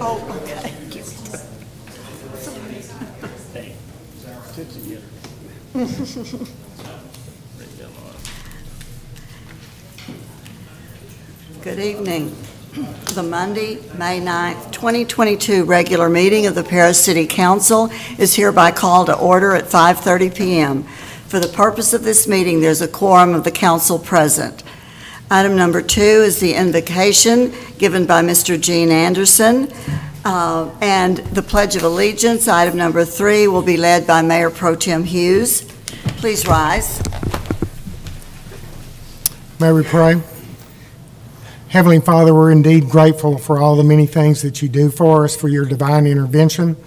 Oh, okay. Hey, attention getter. Bring them on. Good evening. The Monday, May 9th, 2022 regular meeting of the Paris City Council is hereby called to order at 5:30 p.m. For the purpose of this meeting, there's a quorum of the council present. Item number 2 is the invocation given by Mr. Gene Anderson, and the Pledge of Allegiance. Item number 3 will be led by Mayor Pro Tem Hughes. Please rise. May we pray? Heavenly Father, we're indeed grateful for all the many things that you do for us, for your divine intervention.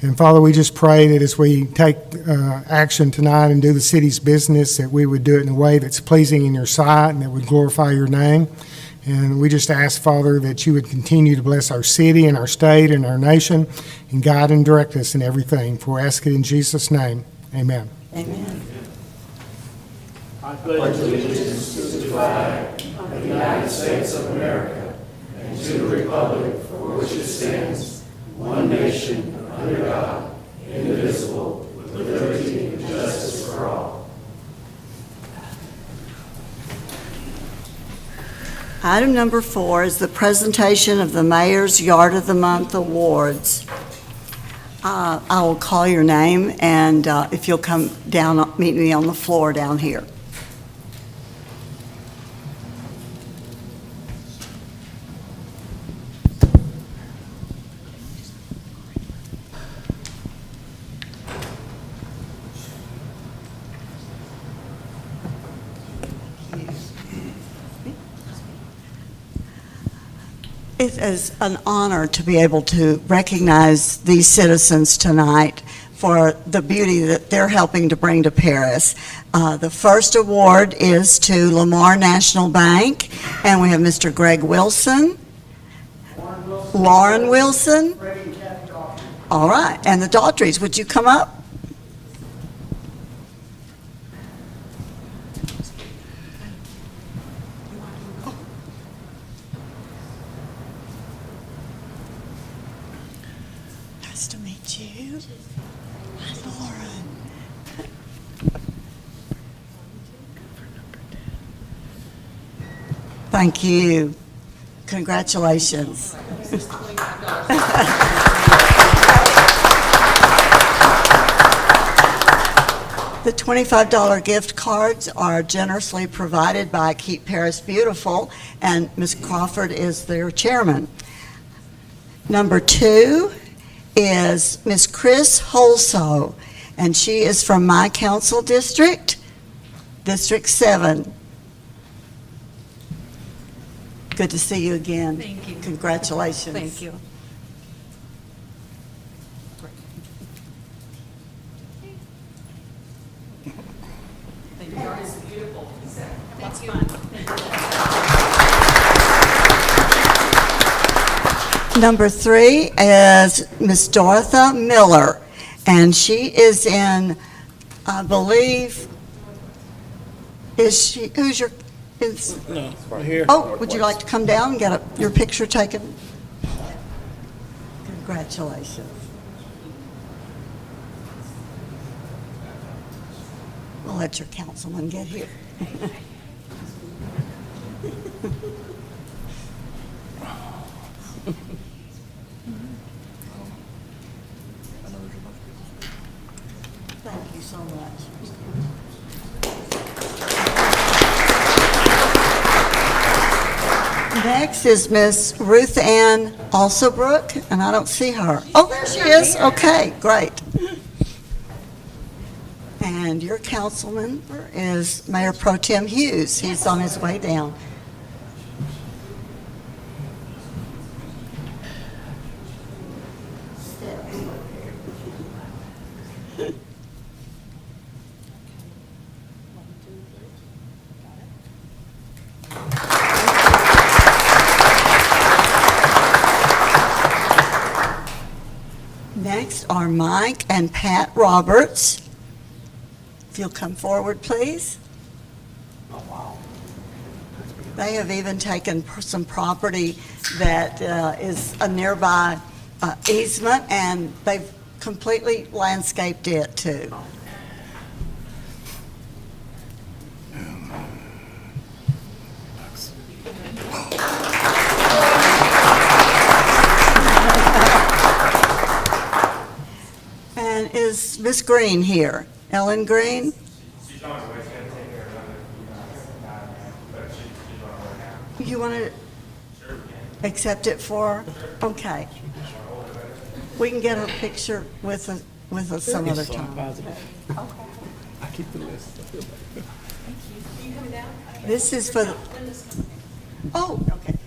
And Father, we just pray that as we take action tonight and do the city's business, that we would do it in a way that's pleasing in your sight and that would glorify your name. And we just ask, Father, that you would continue to bless our city and our state and our nation and guide and direct us in everything. For we ask it in Jesus' name. Amen. Amen. I pledge allegiance to the flag of the United States of America and to the republic for which it stands, one nation, under God, indivisible, with liberty and justice for all. Item number 4 is the presentation of the Mayor's Yard of the Month Awards. I will call your name, and if you'll come down, meet me on the floor down here. It is an honor to be able to recognize these citizens tonight for the beauty that they're helping to bring to Paris. The first award is to Lamar National Bank, and we have Mr. Greg Wilson, Lauren Wilson. All right, and the Daughtries, would you come up? Nice to meet you. Hi, Lauren. Thank you. Congratulations. The $25 gift cards are generously provided by Keep Paris Beautiful, and Ms. Crawford is their chairman. Number 2 is Ms. Chris Holso, and she is from my council district, District 7. Good to see you again. Thank you. Congratulations. Thank you. Number 3 is Miss Dorotha Miller, and she is in, I believe, is she, who's your, is, No, right here. oh, would you like to come down and get your picture taken? Congratulations. I'll let your councilman get here. Thank you so much. Next is Miss Ruth Ann Alsobrook, and I don't see her. Oh, there she is. Okay, great. And your councilman is Mayor Pro Tem Hughes. He's on his way down. Next are Mike and Pat Roberts. If you'll come forward, please. Oh, wow. That's beautiful. They have even taken some property that is a nearby easement, and they've completely landscaped it too. And is Miss Green here? Ellen Green? She's on her way, she's gonna take care of another, but she's on her way now. You want to Sure we can. accept it for her? Okay. We can get her picture with us some other time. I keep the list. This is for the, oh, okay.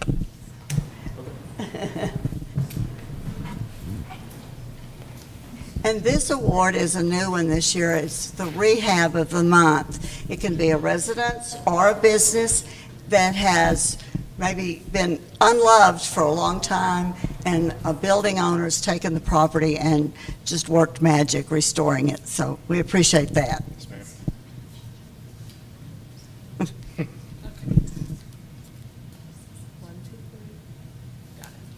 And this award is a new one this year. It's the Rehab of the Month. It can be a residence or a business that has maybe been unloved for a long time, and a building owner's taken the property and just worked magic restoring it. So we appreciate that.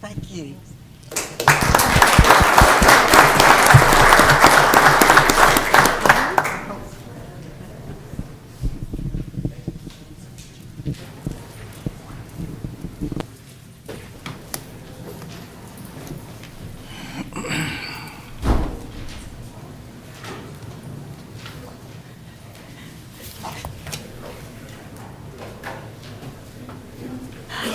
Thank you.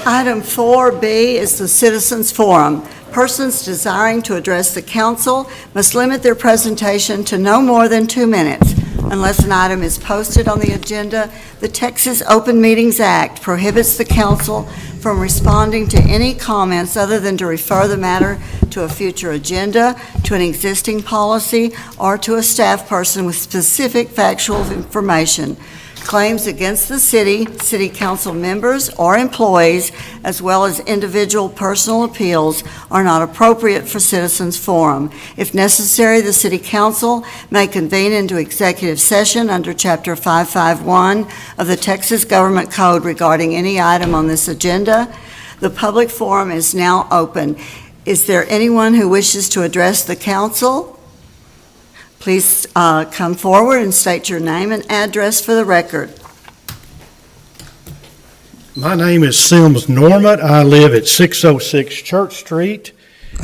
Item 4B is the Citizens Forum. Persons desiring to address the council must limit their presentation to no more than 2 minutes. Unless an item is posted on the agenda, the Texas Open Meetings Act prohibits the council from responding to any comments other than to refer the matter to a future agenda, to an existing policy, or to a staff person with specific factual information. Claims against the city council members, or employees, as well as individual personal appeals, are not appropriate for citizens' forum. If necessary, the city council may convene into executive session under Chapter 551 of the Texas Government Code regarding any item on this agenda. The public forum is now open. Is there anyone who wishes to address the council? Please come forward and state your name and address for the record. My name is Sims Normand. I live at 606 Church Street,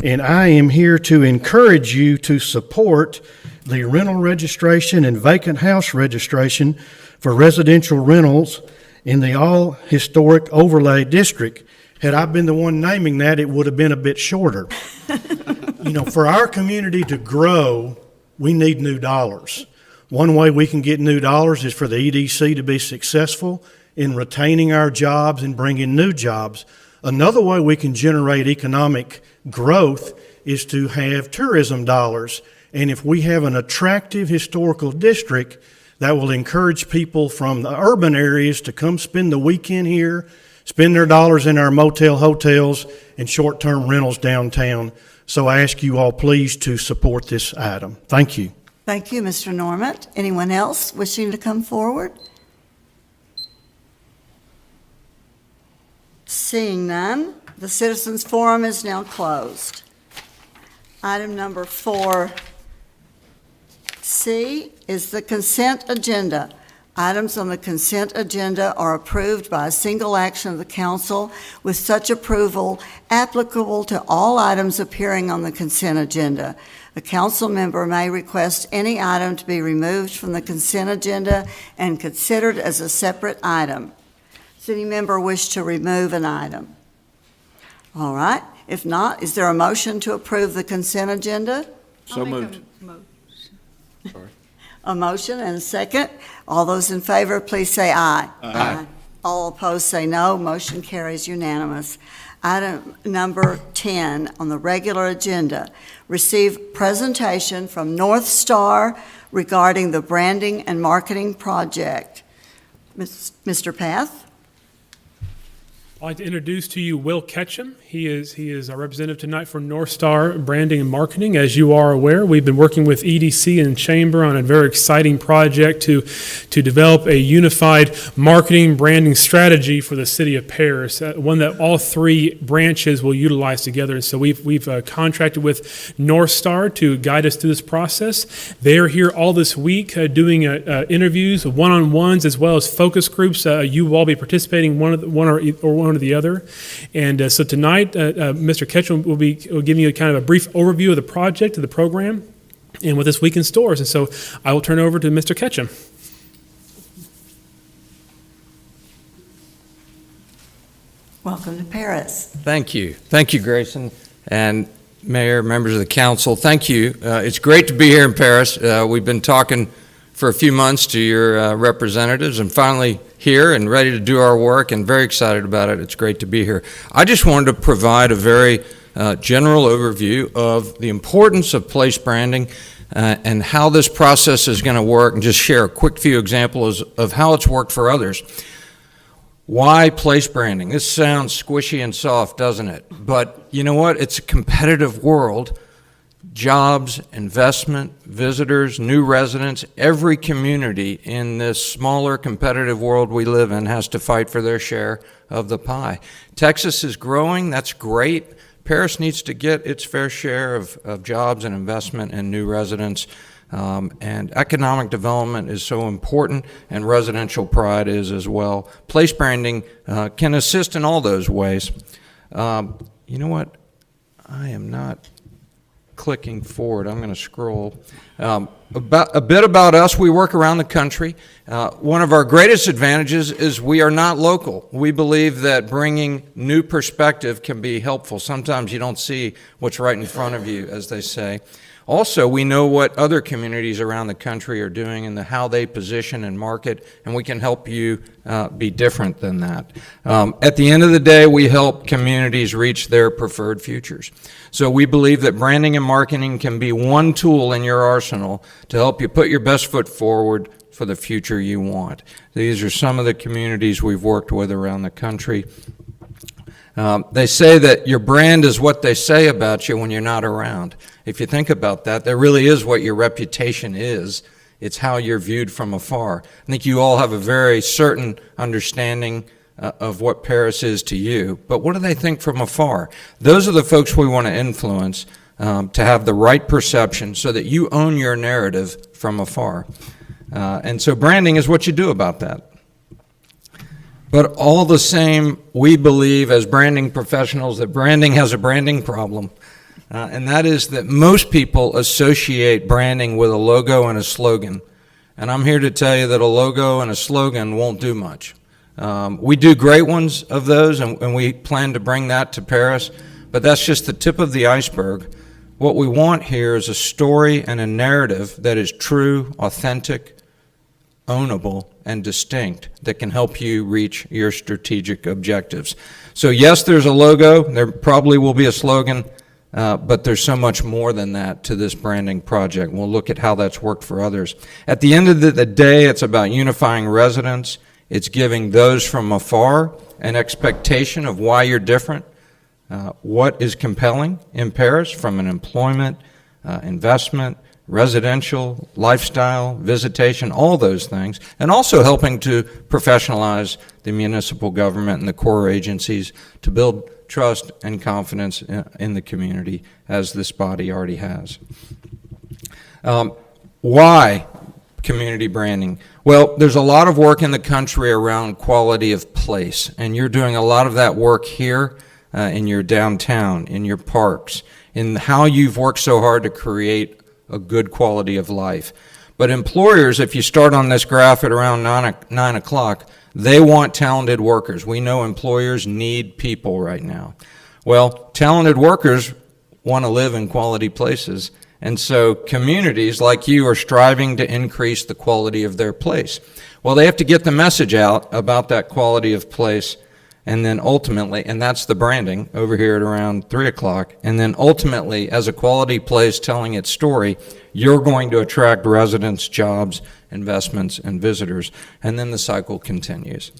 and I am here to encourage you to support the rental registration and vacant house registration for residential rentals in the all-historic overlay district. Had I been the one naming that, it would have been a bit shorter. You know, for our community to grow, we need new dollars. One way we can get new dollars is for the EDC to be successful in retaining our jobs and bringing new jobs. Another way we can generate economic growth is to have tourism dollars. And if we have an attractive historical district, that will encourage people from the urban areas to come spend the weekend here, spend their dollars in our motel, hotels, and short-term rentals downtown. So I ask you all please to support this item. Thank you. Thank you, Mr. Normand. Anyone else wishing to come forward? Seeing none, the Citizens Forum is now closed. Item number 4C is the consent agenda. Items on the consent agenda are approved by a single action of the council, with such approval applicable to all items appearing on the consent agenda. A council member may request any item to be removed from the consent agenda and considered as a separate item. Does any member wish to remove an item? All right. If not, is there a motion to approve the consent agenda? So moved. A motion and a second. All those in favor, please say aye. Aye. All opposed, say no. Motion carries unanimous. Item number 10 on the regular agenda, receive presentation from North Star regarding the branding and marketing project. Mr. Path? I'd like to introduce to you Will Ketchum. He is our representative tonight for North Star Branding and Marketing. As you are aware, we've been working with EDC and Chamber on a very exciting project to develop a unified marketing branding strategy for the city of Paris, one that all three branches will utilize together. And so we've contracted with North Star to guide us through this process. They are here all this week doing interviews, one-on-ones, as well as focus groups. You will all be participating one or the other. And so tonight, Mr. Ketchum will give you kind of a brief overview of the project, of the program, and what this week in stores. And so I will turn over to Mr. Ketchum. Welcome to Paris. Thank you. Thank you, Grayson. And Mayor, members of the council, thank you. It's great to be here in Paris. We've been talking for a few months to your representatives, and finally here and ready to do our work, and very excited about it. It's great to be here. I just wanted to provide a very general overview of the importance of place branding and how this process is going to work, and just share a quick few examples of how it's worked for others. Why place branding? This sounds squishy and soft, doesn't it? But you know what? It's a competitive world. Jobs, investment, visitors, new residents, every community in this smaller competitive world we live in has to fight for their share of the pie. Texas is growing, that's great. Paris needs to get its fair share of jobs and investment and new residents. And economic development is so important, and residential pride is as well. Place branding can assist in all those ways. You know what? I am not clicking forward. I'm going to scroll. A bit about us. We work around the country. One of our greatest advantages is we are not local. We believe that bringing new perspective can be helpful. Sometimes you don't see what's right in front of you, as they say. Also, we know what other communities around the country are doing and how they position and market, and we can help you be different than that. At the end of the day, we help communities reach their preferred futures. So we believe that branding and marketing can be one tool in your arsenal to help you put your best foot forward for the future you want. These are some of the communities we've worked with around the country. They say that your brand is what they say about you when you're not around. If you think about that, that really is what your reputation is. It's how you're viewed from afar. I think you all have a very certain understanding of what Paris is to you, but what do they think from afar? Those are the folks we want to influence to have the right perception so that you own your narrative from afar. And so branding is what you do about that. But all the same, we believe as branding professionals that branding has a branding problem. And that is that most people associate branding with a logo and a slogan. And I'm here to tell you that a logo and a slogan won't do much. We do great ones of those, and we plan to bring that to Paris, but that's just the tip of the iceberg. What we want here is a story and a narrative that is true, authentic, ownable, and distinct that can help you reach your strategic objectives. So yes, there's a logo, there probably will be a slogan, but there's so much more than that to this branding project. We'll look at how that's worked for others. At the end of the day, it's about unifying residents. It's giving those from afar an expectation of why you're different, what is compelling in Paris from an employment, investment, residential, lifestyle, visitation, all those things, and also helping to professionalize the municipal government and the core agencies to build trust and confidence in the community, as this body already has. Why community branding? Well, there's a lot of work in the country around quality of place, and you're doing a lot of that work here in your downtown, in your parks, in how you've worked so hard to create a good quality of life. But employers, if you start on this graph at around 9 o'clock, they want talented workers. We know employers need people right now. Well, talented workers want to live in quality places, and so communities like you are striving to increase the quality of their place. Well, they have to get the message out about that quality of place, and then ultimately, and that's the branding over here at around 3 o'clock, and then ultimately, as a quality place telling its story, you're going to attract residents, jobs, investments, and visitors, and then the cycle continues.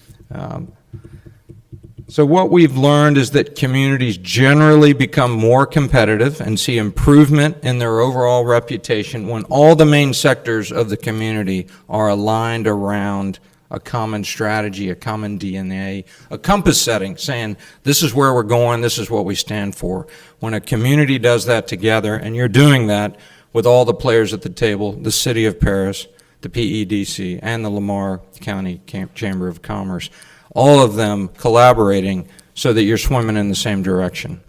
So what we've learned is that communities generally become more competitive and see improvement in their overall reputation when all the main sectors of the community are aligned around a common strategy, a common DNA, a compass setting, saying this is where we're going, this is what we stand for. When a community does that together, and you're doing that with all the players at the table, the City of Paris, the PEDC, and the Lamar County Chamber of Commerce, all of them collaborating so that you're swimming in the same direction.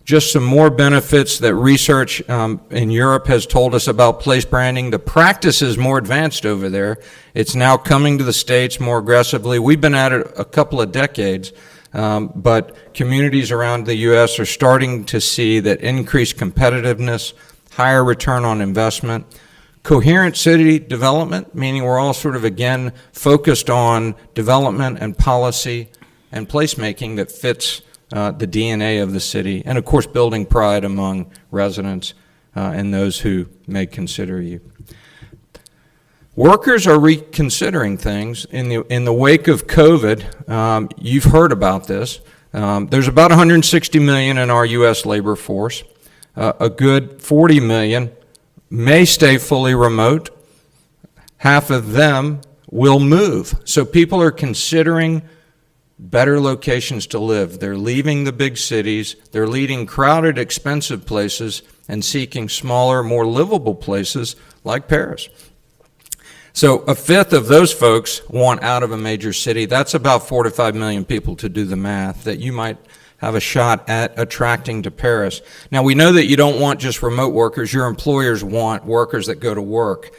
Just some more benefits that research in Europe has told us about place branding. The practice is more advanced over there. It's now coming to the States more aggressively. We've been at it a couple of decades, but communities around the U.S. are starting to see that increased competitiveness, higher return on investment, coherent city development, meaning we're all sort of, again, focused on development and policy and placemaking that fits the DNA of the city, and of course building pride among residents and those who may consider you. Workers are reconsidering things. In the wake of COVID, you've heard about this. There's about 160 million in our U.S. labor force. A good 40 million may stay fully remote. Half of them will move. So people are considering better locations to live. They're leaving the big cities. They're leaving crowded, expensive places and seeking smaller, more livable places like Paris. So a fifth of those folks want out of a major city. That's about 4 to 5 million people, to do the math, that you might have a shot at attracting to Paris. Now, we know that you don't want just remote workers. Your employers want workers that go to work.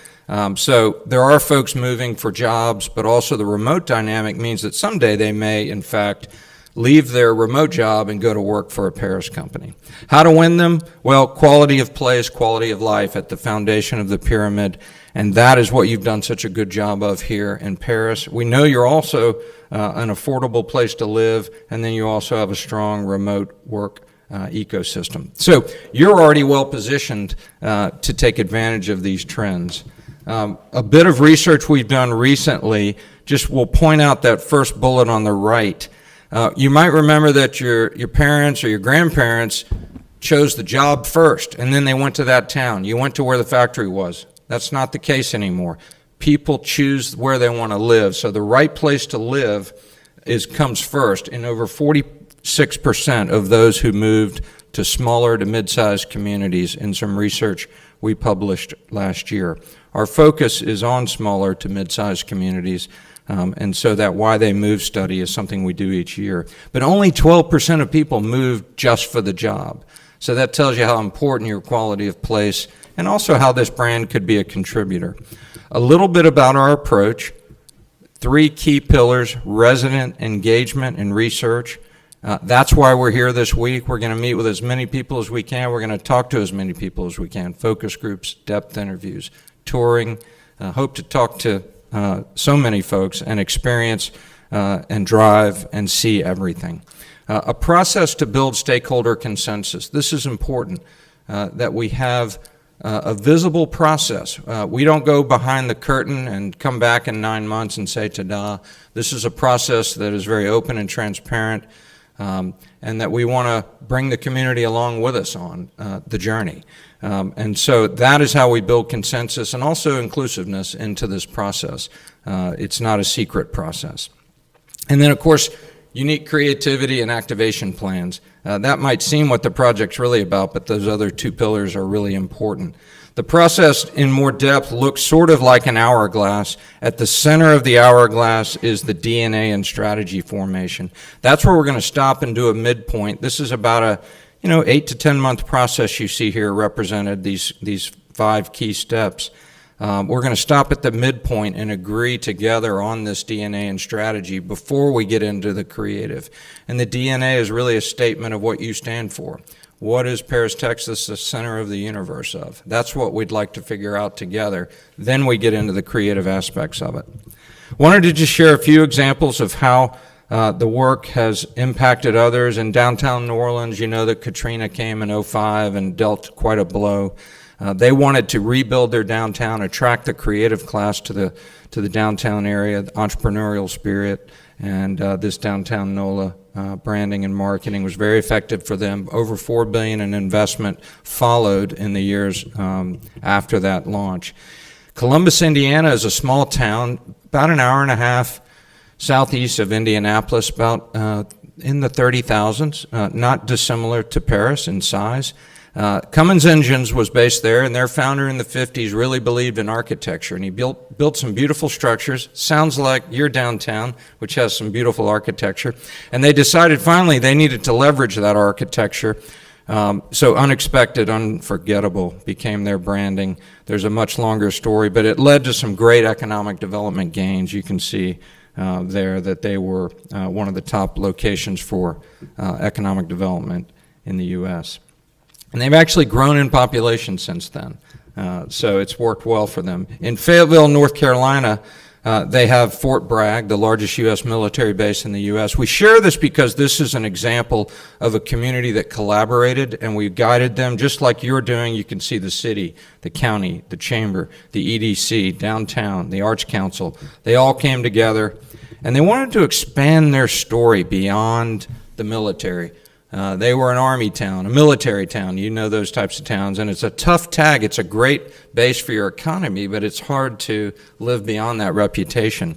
So there are folks moving for jobs, but also the remote dynamic means that someday they may, in fact, leave their remote job and go to work for a Paris company. How to win them? Well, quality of place, quality of life at the foundation of the pyramid, and that is what you've done such a good job of here in Paris. We know you're also an affordable place to live, and then you also have a strong remote work ecosystem. So you're already well positioned to take advantage of these trends. A bit of research we've done recently, just will point out that first bullet on the right. You might remember that your parents or your grandparents chose the job first, and then they went to that town. You went to where the factory was. That's not the case anymore. People choose where they want to live, so the right place to live comes first. And over 46% of those who moved to smaller to mid-sized communities in some research we published last year. Our focus is on smaller to mid-sized communities, and so that Why They Move study is something we do each year. But only 12% of people moved just for the job. So that tells you how important your quality of place and also how this brand could be a contributor. A little bit about our approach. 3 key pillars: resident engagement and research. That's why we're here this week. We're going to meet with as many people as we can. We're going to talk to as many people as we can. Focus groups, depth interviews, touring. Hope to talk to so many folks and experience and drive and see everything. A process to build stakeholder consensus. This is important, that we have a visible process. We don't go behind the curtain and come back in 9 months and say, ta-da. This is a process that is very open and transparent, and that we want to bring the community along with us on the journey. And so that is how we build consensus and also inclusiveness into this process. It's not a secret process. And then, of course, unique creativity and activation plans. That might seem what the project's really about, but those other 2 pillars are really important. The process in more depth looks sort of like an hourglass. At the center of the hourglass is the DNA and strategy formation. That's where we're going to stop and do a midpoint. This is about a 8 to 10 month process you see here represented, these 5 key steps. We're going to stop at the midpoint and agree together on this DNA and strategy before we get into the creative. And the DNA is really a statement of what you stand for. What is Paris, Texas, the center of the universe of? That's what we'd like to figure out together. Then we get into the creative aspects of it. Wanted to just share a few examples of how the work has impacted others. In downtown New Orleans, you know that Katrina came in 2005 and dealt quite a blow. They wanted to rebuild their downtown, attract the creative class to the downtown area, the entrepreneurial spirit, And this downtown NOLA branding and marketing was very effective for them. Over $4 billion in investment followed in the years after that launch. Columbus, Indiana is a small town, about an hour and a half southeast of Indianapolis, about in the 30,000s, not dissimilar to Paris in size. Cummins Engines was based there, and their founder in the 50s really believed in architecture, and he built some beautiful structures. Sounds like your downtown, which has some beautiful architecture. And they decided finally they needed to leverage that architecture. So Unexpected, Unforgettable became their branding. There's a much longer story, but it led to some great economic development gains. You can see there that they were one of the top locations for economic development in the U.S. And they've actually grown in population since then. So it's worked well for them. In Fayetteville, North Carolina, they have Fort Bragg, the largest U.S. military base in the U.S. We share this because this is an example of a community that collaborated, and we guided them just like you're doing. You can see the city, the county, the chamber, the EDC, downtown, the Arts Council. They all came together, and they wanted to expand their story beyond the military. They were an army town, a military town. You know those types of towns, and it's a tough tag. It's a great base for your economy, but it's hard to live beyond that reputation.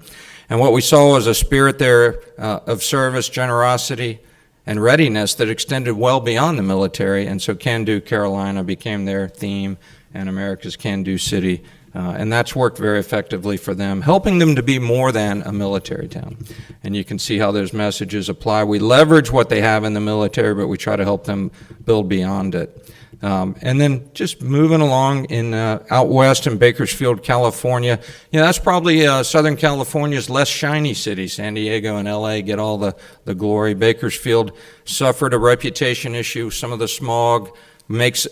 And what we saw was a spirit there of service, generosity, and readiness that extended well beyond the military, and so Can Do Carolina became their theme, and America's Can Do City. And that's worked very effectively for them, helping them to be more than a military town. And you can see how those messages apply. We leverage what they have in the military, but we try to help them build beyond it. And then just moving along in out west in Bakersfield, California, that's probably Southern California's less shiny city. San Diego and LA get all the glory. Bakersfield suffered a reputation issue. Some of the smog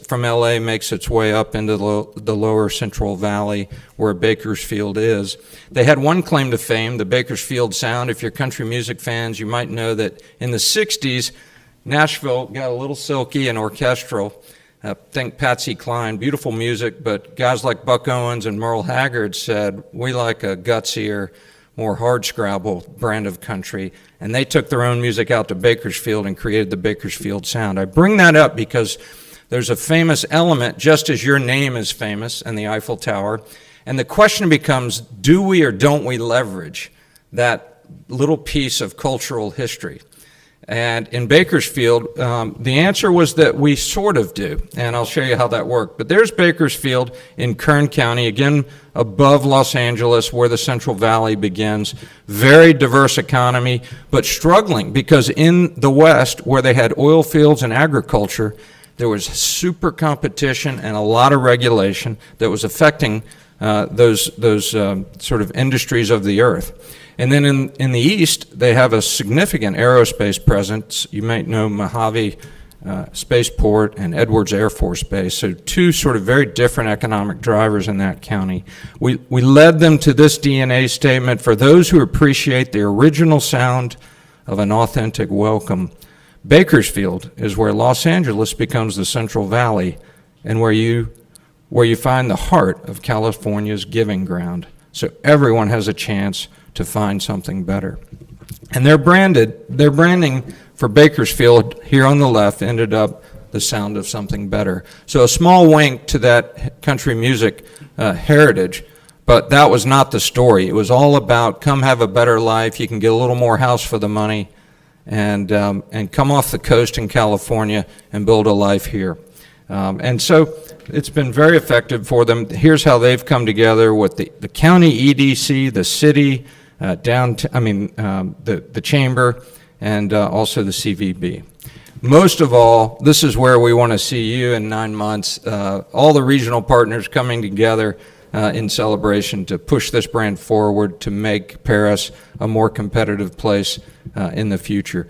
from LA makes its way up into the lower Central Valley where Bakersfield is. They had one claim to fame, the Bakersfield Sound. If you're country music fans, you might know that in the 60s, Nashville got a little silky and orchestral. Think Patsy Cline, beautiful music, but guys like Buck Owens and Merle Haggard said, we like a gutsier, more hardscrabble brand of country, and they took their own music out to Bakersfield and created the Bakersfield Sound. I bring that up because there's a famous element, just as your name is famous and the Eiffel Tower, and the question becomes, do we or don't we leverage that little piece of cultural history? And in Bakersfield, the answer was that we sort of do, and I'll show you how that worked. But there's Bakersfield in Kern County, again above Los Angeles where the Central Valley begins. Very diverse economy, but struggling because in the West where they had oil fields and agriculture, there was super competition and a lot of regulation that was affecting those sort of industries of the earth. And then in the east, they have a significant aerospace presence. You might know Mojave Spaceport and Edwards Air Force Base. So two sort of very different economic drivers in that county. We led them to this DNA statement: for those who appreciate the original sound of an authentic welcome, Bakersfield is where Los Angeles becomes the Central Valley and where you find the heart of California's giving ground. So everyone has a chance to find something better. And their branding for Bakersfield here on the left ended up the sound of something better. So a small wink to that country music heritage, but that was not the story. It was all about come have a better life, you can get a little more house for the money, and come off the coast in California and build a life here. And so it's been very effective for them. Here's how they've come together with the county EDC, the city, the chamber, and also the CVB. Most of all, this is where we want to see you in 9 months, all the regional partners coming together in celebration to push this brand forward to make Paris a more competitive place in the future.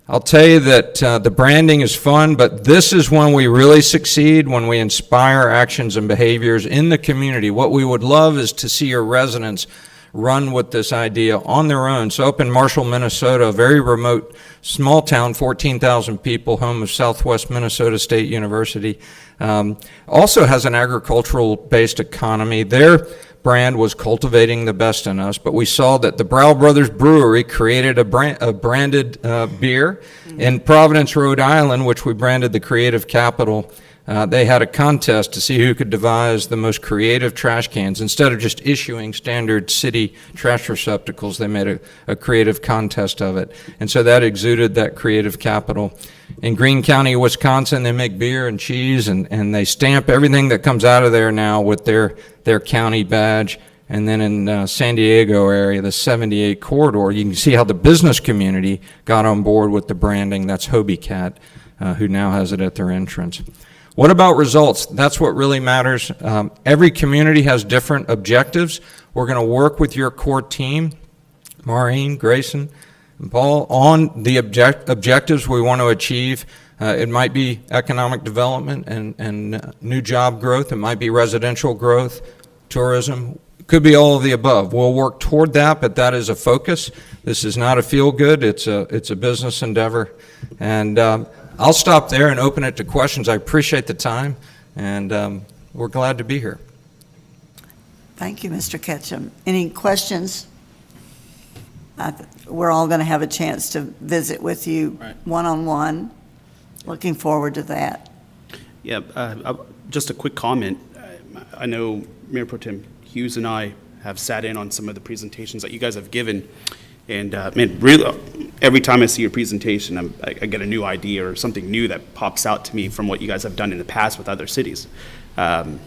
I'll tell you that the branding is fun, but this is when we really succeed, when we inspire actions and behaviors in the community. What we would love is to see your residents run with this idea on their own. So up in Marshall, Minnesota, a very remote small town, 14,000 people, home of Southwest Minnesota State University, also has an agricultural-based economy. Their brand was cultivating the best in us, but we saw that the Brow Brothers Brewery created a branded beer in Providence, Rhode Island, which we branded the Creative Capital. They had a contest to see who could devise the most creative trash cans. Instead of just issuing standard city trash receptacles, they made a creative contest of it. And so that exuded that creative capital. In Greene County, Wisconsin, they make beer and cheese, and they stamp everything that comes out of there now with their county badge. And then in San Diego area, the 78 corridor, you can see how the business community got on board with the branding. That's Hobie Cat, who now has it at their entrance. What about results? That's what really matters. Every community has different objectives. We're going to work with your core team, Maureen, Grayson, and Paul, on the objectives we want to achieve. It might be economic development and new job growth. It might be residential growth, tourism. It could be all of the above. We'll work toward that, but that is a focus. This is not a feel-good. It's a business endeavor. And I'll stop there and open it to questions. I appreciate the time, and we're glad to be here. Thank you, Mr. Ketchum. Any questions? We're all going to have a chance to visit with you one-on-one. Looking forward to that. Yeah, just a quick comment. I know Mayor Pro Tem Hughes and I have sat in on some of the presentations that you guys have given, and man, really, every time I see your presentation, I get a new idea or something new that pops out to me from what you guys have done in the past with other cities. And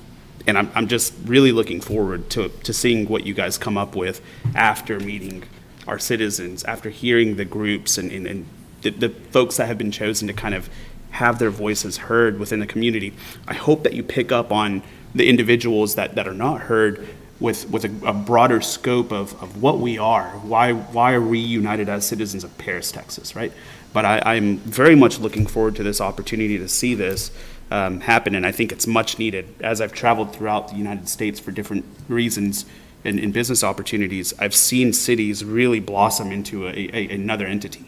I'm just really looking forward to seeing what you guys come up with after meeting our citizens, after hearing the groups and the folks that have been chosen to kind of have their voices heard within the community. I hope that you pick up on the individuals that are not heard with a broader scope of what we are. Why are we united as citizens of Paris, Texas, right? But I'm very much looking forward to this opportunity to see this happen, and I think it's much needed. As I've traveled throughout the United States for different reasons and in business opportunities, I've seen cities really blossom into another entity.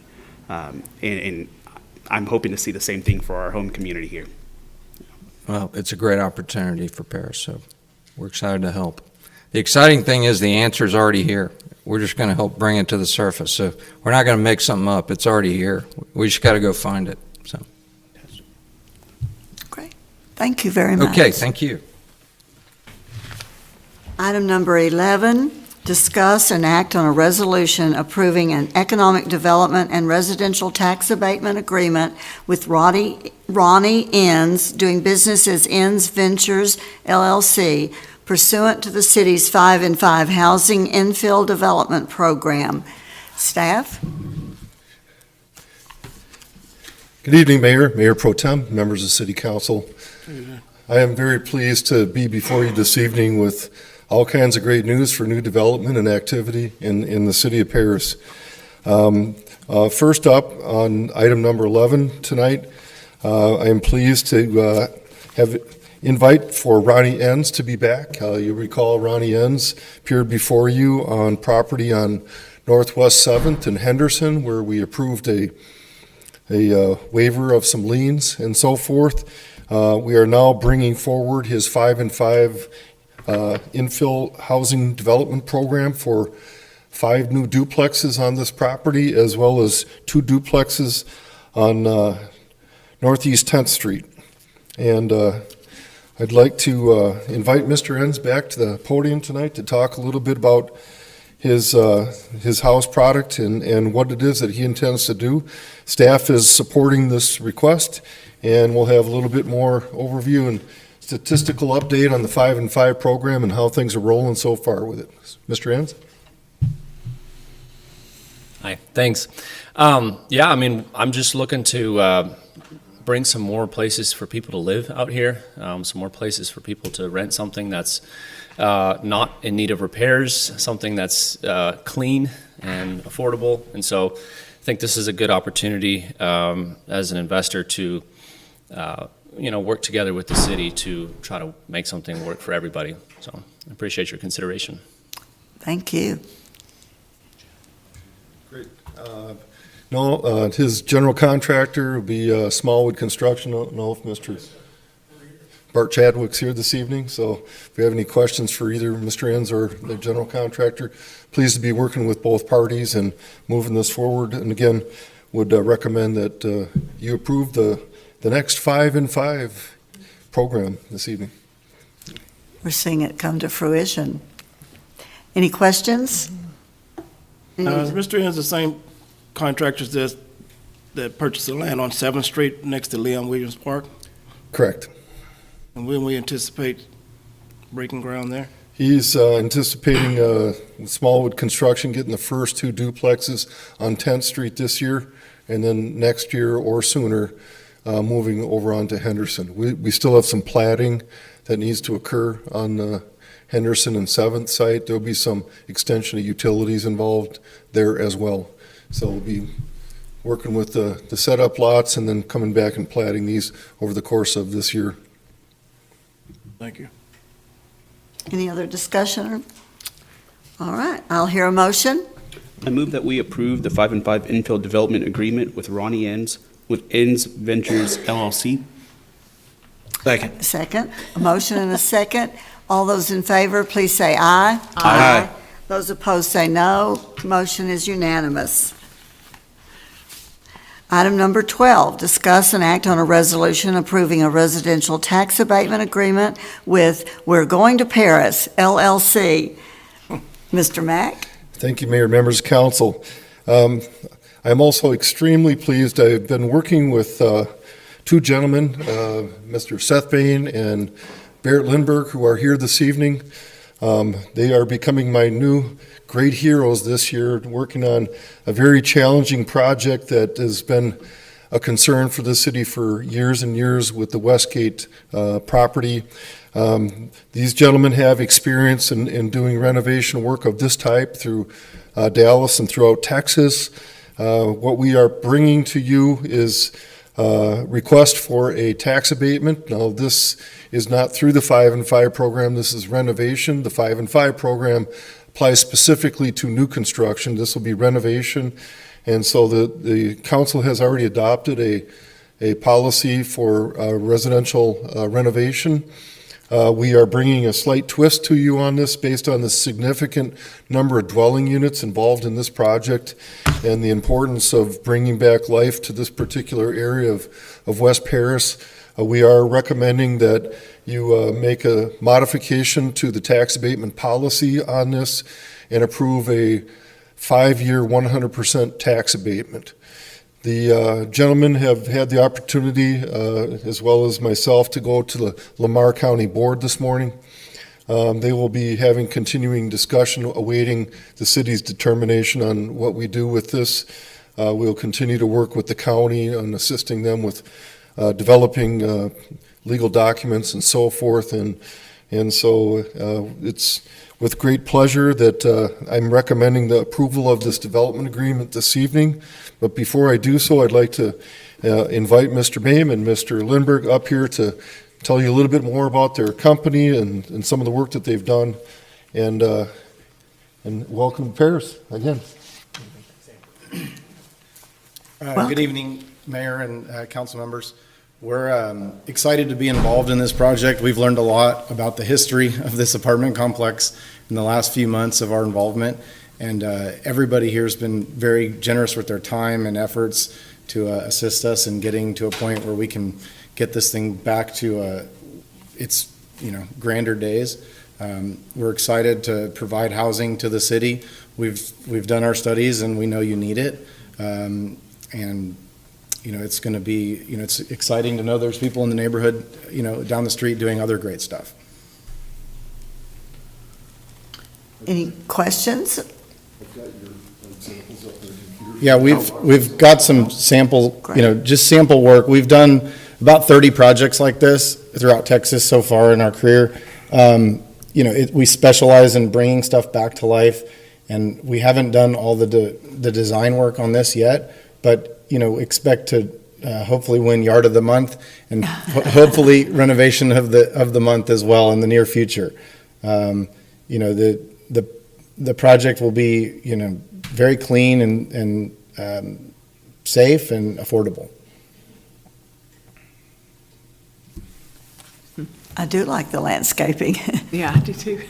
And I'm hoping to see the same thing for our home community here. Well, it's a great opportunity for Paris, so we're excited to help. The exciting thing is the answer is already here. We're just going to help bring it to the surface. So we're not going to make something up. It's already here. We just got to go find it. So. Great. Thank you very much. Okay, thank you. Item number 11, discuss and act on a resolution approving an economic development and residential tax abatement agreement with Ronnie Enns, doing business as Enns Ventures LLC, pursuant to the city's 5 and 5 Housing Infill Development Program. Staff? Good evening, Mayor Pro Tem, members of City Council. I am very pleased to be before you this evening with all kinds of great news for new development and activity in the city of Paris. First up, on item number 11 tonight, I am pleased to invite for Ronnie Enns to be back. You recall Ronnie Enns appeared before you on property on Northwest 7th and Henderson, where we approved a waiver of some liens and so forth. We are now bringing forward his 5 and 5 infill housing development program for 5 new duplexes on this property, as well as 2 duplexes on Northeast 10th Street. And I'd like to invite Mr. Enns back to the podium tonight to talk a little bit about his house product and what it is that he intends to do. Staff is supporting this request, and we'll have a little bit more overview and statistical update on the 5 and 5 program and how things are rolling so far with it. Mr. Enns? Hi, thanks. Yeah, I mean, I'm just looking to bring some more places for people to live out here, some more places for people to rent something that's not in need of repairs, something that's clean and affordable. And so I think this is a good opportunity as an investor to work together with the city to try to make something work for everybody. So I appreciate your consideration. Thank you. No, his general contractor will be Smallwood Construction. I don't know if Mr. Bart Chadwick's here this evening, so if you have any questions for either Mr. Enns or the general contractor, pleased to be working with both parties and moving this forward. And again, would recommend that you approve the next 5 in 5 program this evening. We're seeing it come to fruition. Any questions? Is Mr. Enns the same contractors that purchased the land on 7th Street next to Leon Williams Park? Correct. And when we anticipate breaking ground there? He's anticipating Smallwood Construction getting the first 2 duplexes on 10th Street this year, and then next year or sooner, moving over onto Henderson. We still have some platting that needs to occur on the Henderson and 7th site. There'll be some extension of utilities involved there as well. So we'll be working with the setup lots and then coming back and platting these over the course of this year. Thank you. Any other discussion? All right, I'll hear a motion. I move that we approve the 5 and 5 infill development agreement with Ronnie Enns, with Enns Ventures LLC. Second. Second, a motion and a second. All those in favor, please say aye. Aye. Those opposed say no. Motion is unanimous. Item number 12, discuss and act on a resolution approving a residential tax abatement agreement with We're Going to Paris LLC. Mr. Mack? Thank you, Mayor, members of council. I'm also extremely pleased. I've been working with 2 gentlemen, Mr. Seth Bain and Barrett Lindbergh, who are here this evening. They are becoming my new great heroes this year, working on a very challenging project that has been a concern for the city for years and years with the Westgate property. These gentlemen have experience in doing renovation work of this type through Dallas and throughout Texas. What we are bringing to you is a request for a tax abatement. Now, this is not through the 5 and 5 program. This is renovation. The 5 and 5 program applies specifically to new construction. This will be renovation. And so the council has already adopted a policy for residential renovation. We are bringing a slight twist to you on this based on the significant number of dwelling units involved in this project and the importance of bringing back life to this particular area of West Paris. We are recommending that you make a modification to the tax abatement policy on this and approve a 5-year 100% tax abatement. The gentlemen have had the opportunity, as well as myself, to go to the Lamar County Board this morning. They will be having continuing discussion awaiting the city's determination on what we do with this. We'll continue to work with the county on assisting them with developing legal documents and so forth. And so it's with great pleasure that I'm recommending the approval of this development agreement this evening. But before I do so, I'd like to invite Mr. Boehm and Mr. Lindbergh up here to tell you a little bit more about their company and some of the work that they've done. And welcome to Paris again. Good evening, Mayor and council members. We're excited to be involved in this project. We've learned a lot about the history of this apartment complex in the last few months of our involvement, and everybody here has been very generous with their time and efforts to assist us in getting to a point where we can get this thing back to its grander days. We're excited to provide housing to the city. We've done our studies and we know you need it, and it's going to be, it's exciting to know there's people in the neighborhood, down the street doing other great stuff. Any questions? Yeah, we've got some sample, just sample work. We've done about 30 projects like this throughout Texas so far in our career. We specialize in bringing stuff back to life, and we haven't done all the design work on this yet, but expect to hopefully win Yard of the Month and hopefully renovation of the month as well in the near future. The the project will be, very clean and safe and affordable. I do like the landscaping. Yeah, I do too.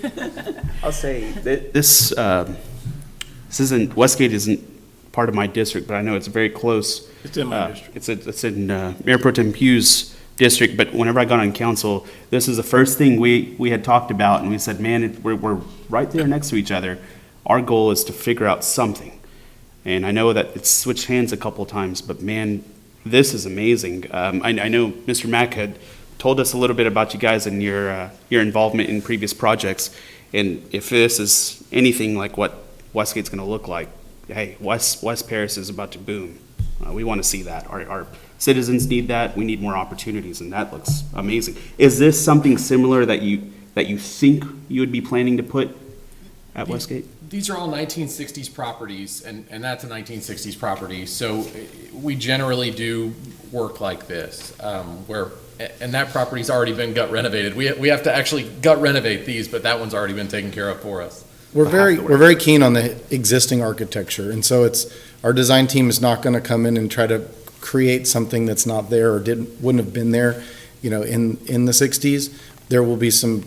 I'll say that this isn't, Westgate isn't part of my district, but I know it's very close. It's in my district. It's in Mayor Pro Tem Hughes' district, but whenever I got on council, this is the first thing we had talked about, and we said, man, we're right there next to each other. Our goal is to figure out something. And I know that it's switched hands a couple of times, but man, this is amazing. I know Mr. Mack had told us a little bit about you guys and your involvement in previous projects. And if this is anything like what Westgate's going to look like, hey, West Paris is about to boom. We want to see that. Our citizens need that. We need more opportunities, and that looks amazing. Is this something similar that you think you would be planning to put at Westgate? These are all 1960s properties, and that's a 1960s property. So we generally do work like this, and that property's already been gut renovated. We have to actually gut renovate these, but that one's already been taken care of for us. We're very keen on the existing architecture, and so our design team is not going to come in and try to create something that's not there or wouldn't have been there, in the 60s. There will be some,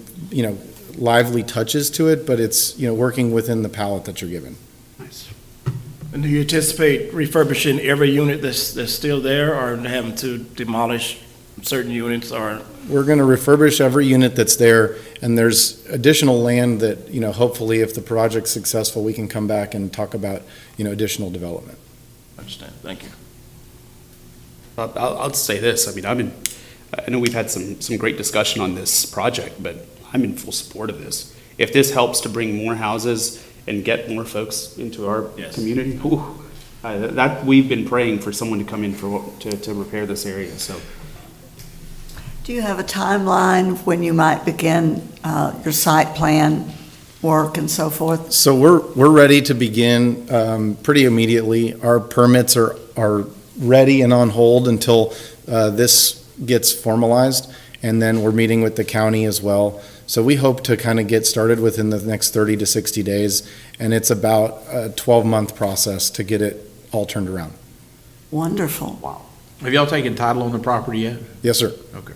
lively touches to it, but it's, working within the palette that you're given. Nice. And do you anticipate refurbishing every unit that's still there, or having to demolish certain units, or? We're going to refurbish every unit that's there, and there's additional land that, hopefully if the project's successful, we can come back and talk about, additional development. Understand, thank you. I'll say this. I mean, I know we've had some great discussion on this project, but I'm in full support of this. If this helps to bring more houses and get more folks into our community, that we've been praying for someone to come in to repair this area. So, Do you have a timeline when you might begin your site plan work and so forth? So we're ready to begin pretty immediately. Our permits are ready and on hold until this gets formalized, and then we're meeting with the county as well. So we hope to kind of get started within the next 30 to 60 days, and it's about a 12-month process to get it all turned around. Wonderful. wow. Have y'all taken title on the property yet? Yes, sir. Okay.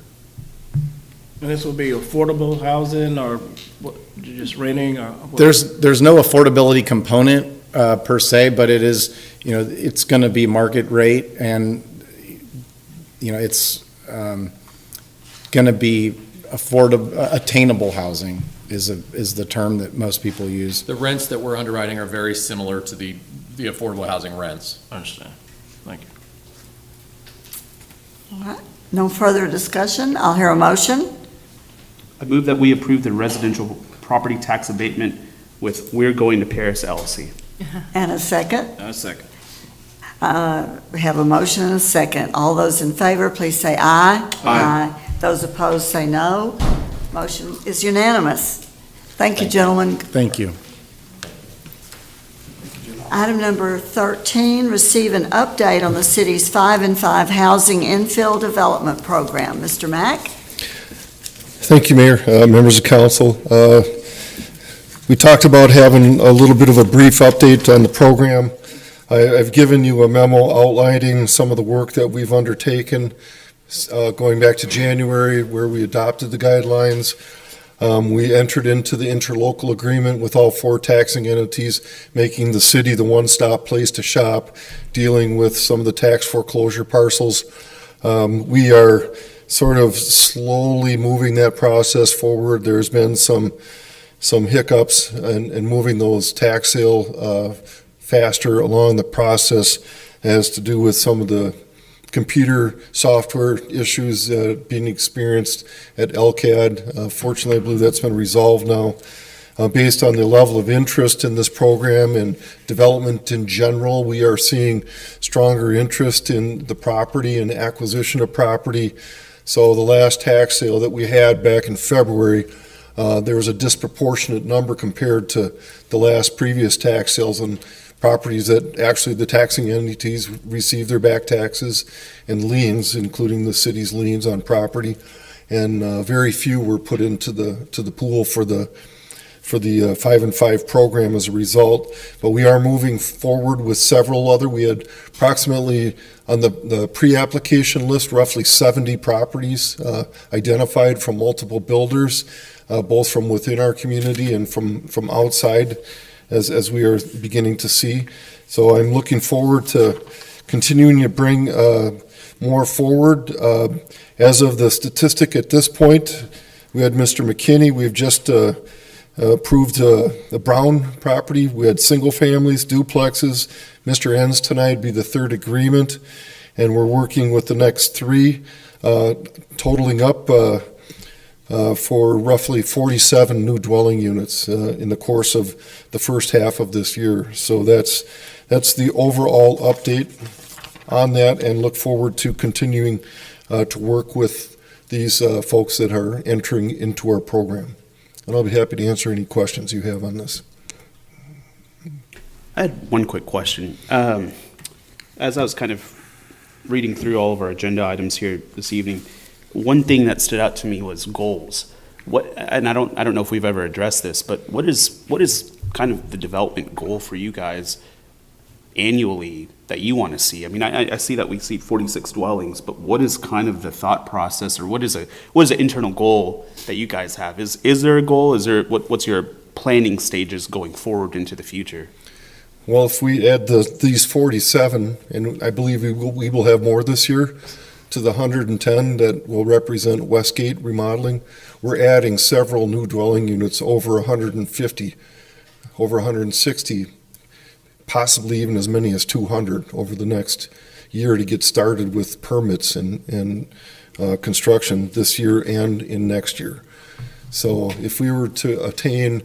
And this will be affordable housing, or what, just renting, or what? There's no affordability component per se, but it is, it's going to be market rate, and, it's going to be affordable, attainable housing is the term that most people use. The rents that we're underwriting are very similar to the affordable housing rents. Understand, thank you. All right. No further discussion. I'll hear a motion. I move that we approve the residential property tax abatement with We're Going to Paris LLC. And a second. A second. We have a motion and a second. All those in favor, please say aye. Aye. Those opposed, say no. Motion is unanimous. Thank you, gentlemen. Thank you. Item number 13, receive an update on the city's 5 and 5 housing infill development program. Mr. Mack? Thank you, Mayor, members of council. We talked about having a little bit of a brief update on the program. I've given you a memo outlining some of the work that we've undertaken going back to January, where we adopted the guidelines. We entered into the interlocal agreement with all 4 taxing entities, making the city the one-stop place to shop, dealing with some of the tax foreclosure parcels. We are sort of slowly moving that process forward. There's been some hiccups in moving those tax sale faster along the process. It has to do with some of the computer software issues being experienced at LCAD. Fortunately, I believe that's been resolved now. Based on the level of interest in this program and development in general, we are seeing stronger interest in the property and acquisition of property. So the last tax sale that we had back in February, there was a disproportionate number compared to the last previous tax sales on properties that actually the taxing entities receive their back taxes and liens, including the city's liens on property, and very few were put into the pool for the for the 5 and 5 program as a result. But we are moving forward with several other. We had approximately on the pre-application list, roughly 70 properties identified from multiple builders, both from within our community and from outside, as we are beginning to see. So I'm looking forward to continuing to bring more forward. As of the statistic at this point, we had Mr. McKinney. We've just approved the Brown property. We had single families, duplexes. Mr. Enns tonight be the third agreement, and we're working with the next 3, totaling up for roughly 47 new dwelling units in the course of the first half of this year. So that's the overall update on that, and look forward to continuing to work with these folks that are entering into our program. And I'll be happy to answer any questions you have on this. I had one quick question. As I was kind of reading through all of our agenda items here this evening, one thing that stood out to me was goals. And I don't know if we've ever addressed this, but what is kind of the development goal for you guys annually that you want to see? I mean, I see that we see 46 dwellings, but what is kind of the thought process, or what is an internal goal that you guys have? Is there a goal? What's your planning stages going forward into the future? Well, if we add these 47, and I believe we will have more this year, to the 110 that will represent Westgate remodeling, we're adding several new dwelling units, over 150, over 160, possibly even as many as 200 over the next year to get started with permits and construction this year and in next year. So if we were to attain,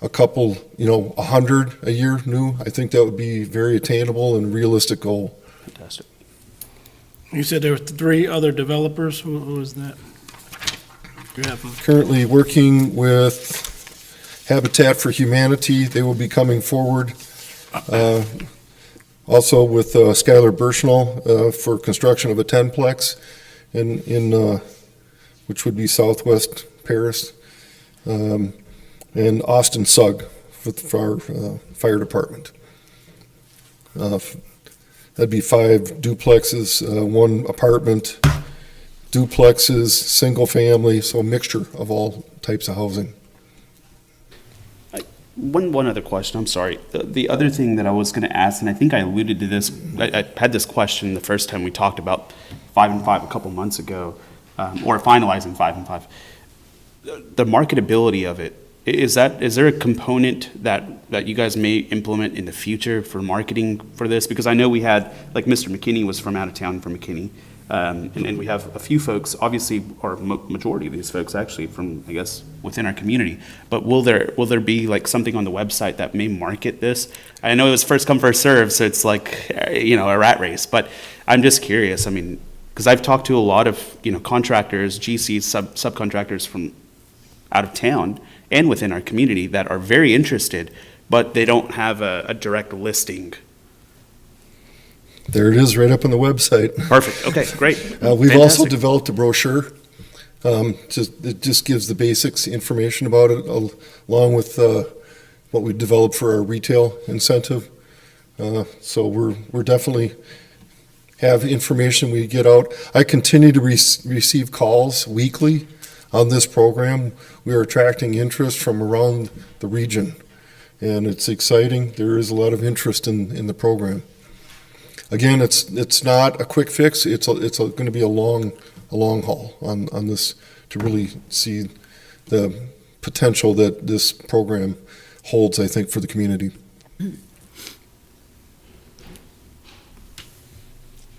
a couple, 100 a year new, I think that would be very attainable and realistic goal. Fantastic. You said there were 3 other developers. Who is that? Do you have them? Currently working with Habitat for Humanity. They will be coming forward. Also with Skylar Burchnall for construction of a 10-plex in which would be Southwest Paris. And Austin Sugg for our fire department. That'd be 5 duplexes, 1 apartment, duplexes, single family, so a mixture of all types of housing. One other question, I'm sorry. The other thing that I was going to ask, and I think I alluded to this, I had this question the first time we talked about 5 and 5 a couple months ago, or finalizing 5 and 5. The marketability of it, is there a component that you guys may implement in the future for marketing for this? Because I know we had, like Mr. McKinney was from out of town from McKinney, and we have a few folks, obviously, or majority of these folks actually from, I guess, within our community. But will there be like something on the website that may market this? I know it was first come, first serve, so it's like, a rat race, but I'm just curious. I mean, because I've talked to a lot of, contractors, GCs, subcontractors from out of town and within our community that are very interested, but they don't have a direct listing. There it is, right up on the website. Perfect. Okay, great. We've also developed a brochure. It just gives the basics information about it, along with what we developed for our retail incentive. So we're definitely have information we get out. I continue to receive calls weekly on this program. We are attracting interest from around the region, and it's exciting. There is a lot of interest in the program. Again, it's not a quick fix. It's going to be a long haul on this to really see the potential that this program holds, I think, for the community.